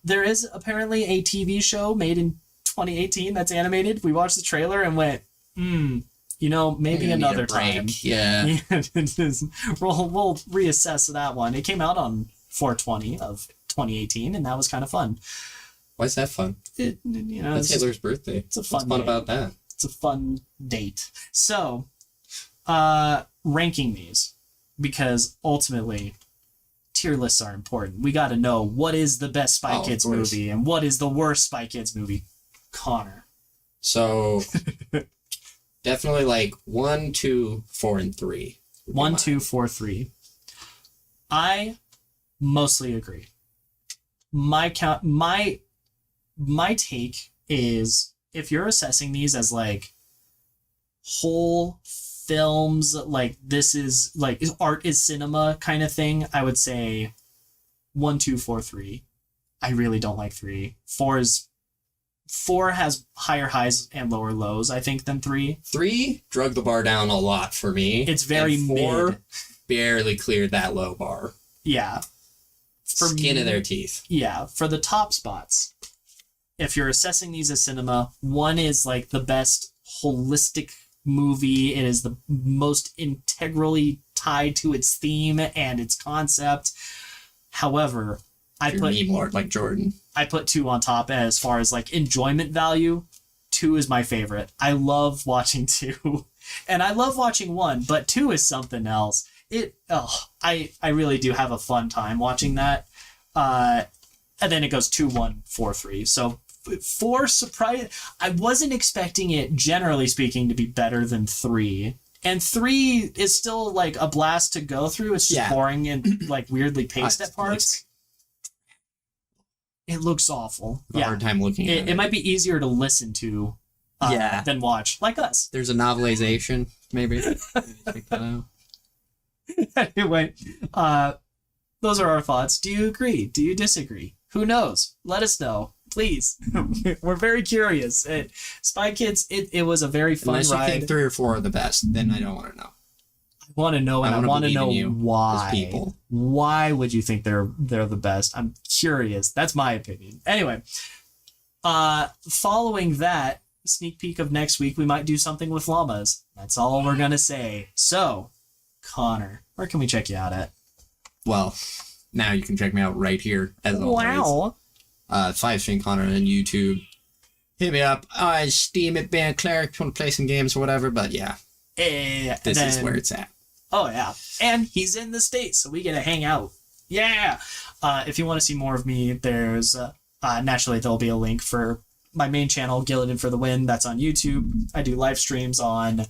There is apparently a TV show made in 2018 that's animated. We watched the trailer and went, maybe another time. Yeah. We'll reassess that one. It came out on 4/20 of 2018, and that was kind of fun. Why is that fun? That's Hitler's birthday. It's a fun. What's fun about that? It's a fun date. So, ranking these, because ultimately, tier lists are important. We got to know what is the best Spy Kids movie and what is the worst Spy Kids movie. Connor. So, definitely like 1, 2, 4, and 3. 1, 2, 4, 3. I mostly agree. My take is, if you're assessing these as like whole films, like this is like art is cinema kind of thing, I would say 1, 2, 4, 3. I really don't like 3. 4 has higher highs and lower lows, I think, than 3. 3 drug the bar down a lot for me. It's very and 4 mid. Barely cleared that low bar. Yeah. Skin of their teeth. Yeah. For the top spots, if you're assessing these as cinema, 1 is like the best holistic movie. It is the most integrally tied to its theme and its concept. However, I put Lord like Jordan. I put 2 on top as far as like enjoyment value. 2 is my favorite. I love watching 2, and I love watching 1, but 2 is something else. I really do have a fun time watching that. and then it goes 2-1, 4-3. So 4 surprise. I wasn't expecting it, generally speaking, to be better than 3. And 3 is still like a blast to go through. It's just boring and like weirdly paced at parts. It looks awful. I have a hard time looking at it. It might be easier to listen to than watch, like us. There's a novelization, maybe. Check that out. Anyway, those are our thoughts. Do you agree? Do you disagree? Who knows? Let us know, please. We're very curious. Spy Kids, it was a very fun Unless ride. you think 3 or 4 are the best, then I don't want to know. I want to know, and I want to know why. People. Why would you think they're the best? I'm curious. That's my opinion. Anyway, following that sneak peek of next week, we might do something with llamas. That's all we're gonna say. So, Connor, where can we check you out at? Well, now you can check me out right here, as always. Wow. 5string Connor on YouTube. Hit me up. Steam it, Band Cleric, want to play some games or whatever, but yeah. This is where it's at. Oh, yeah. And he's in the States, so we get to hang out. Yeah. If you want to see more of me, there's naturally there'll be a link for my main channel, Gillidan for the Win. That's on YouTube. I do live streams on,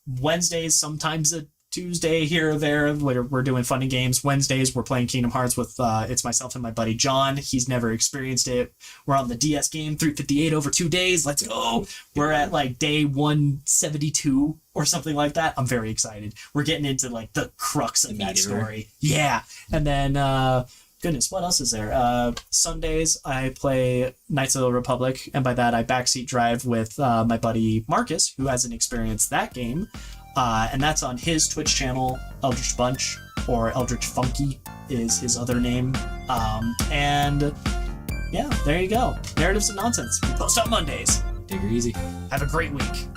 Wednesdays, sometimes a Tuesday here or there. We're doing fun and games. Wednesdays, we're playing Kingdom Hearts with, it's myself and my buddy John. He's never experienced it. We're on the DS game, 358 over 2 days. Let's go. We're at like day 172 or something like that. I'm very excited. We're getting into like the crux of that story. Yeah. And then, what else is there? Sundays, I play Knights of the Republic, and by that I backseat drive with my buddy Marcus, who hasn't experienced that game. And that's on his Twitch channel, Eldritch Bunch, or Eldritch Funky is his other name. And yeah, there you go. Narratives and Nonsense. We post on Mondays. Take her easy. Have a great week.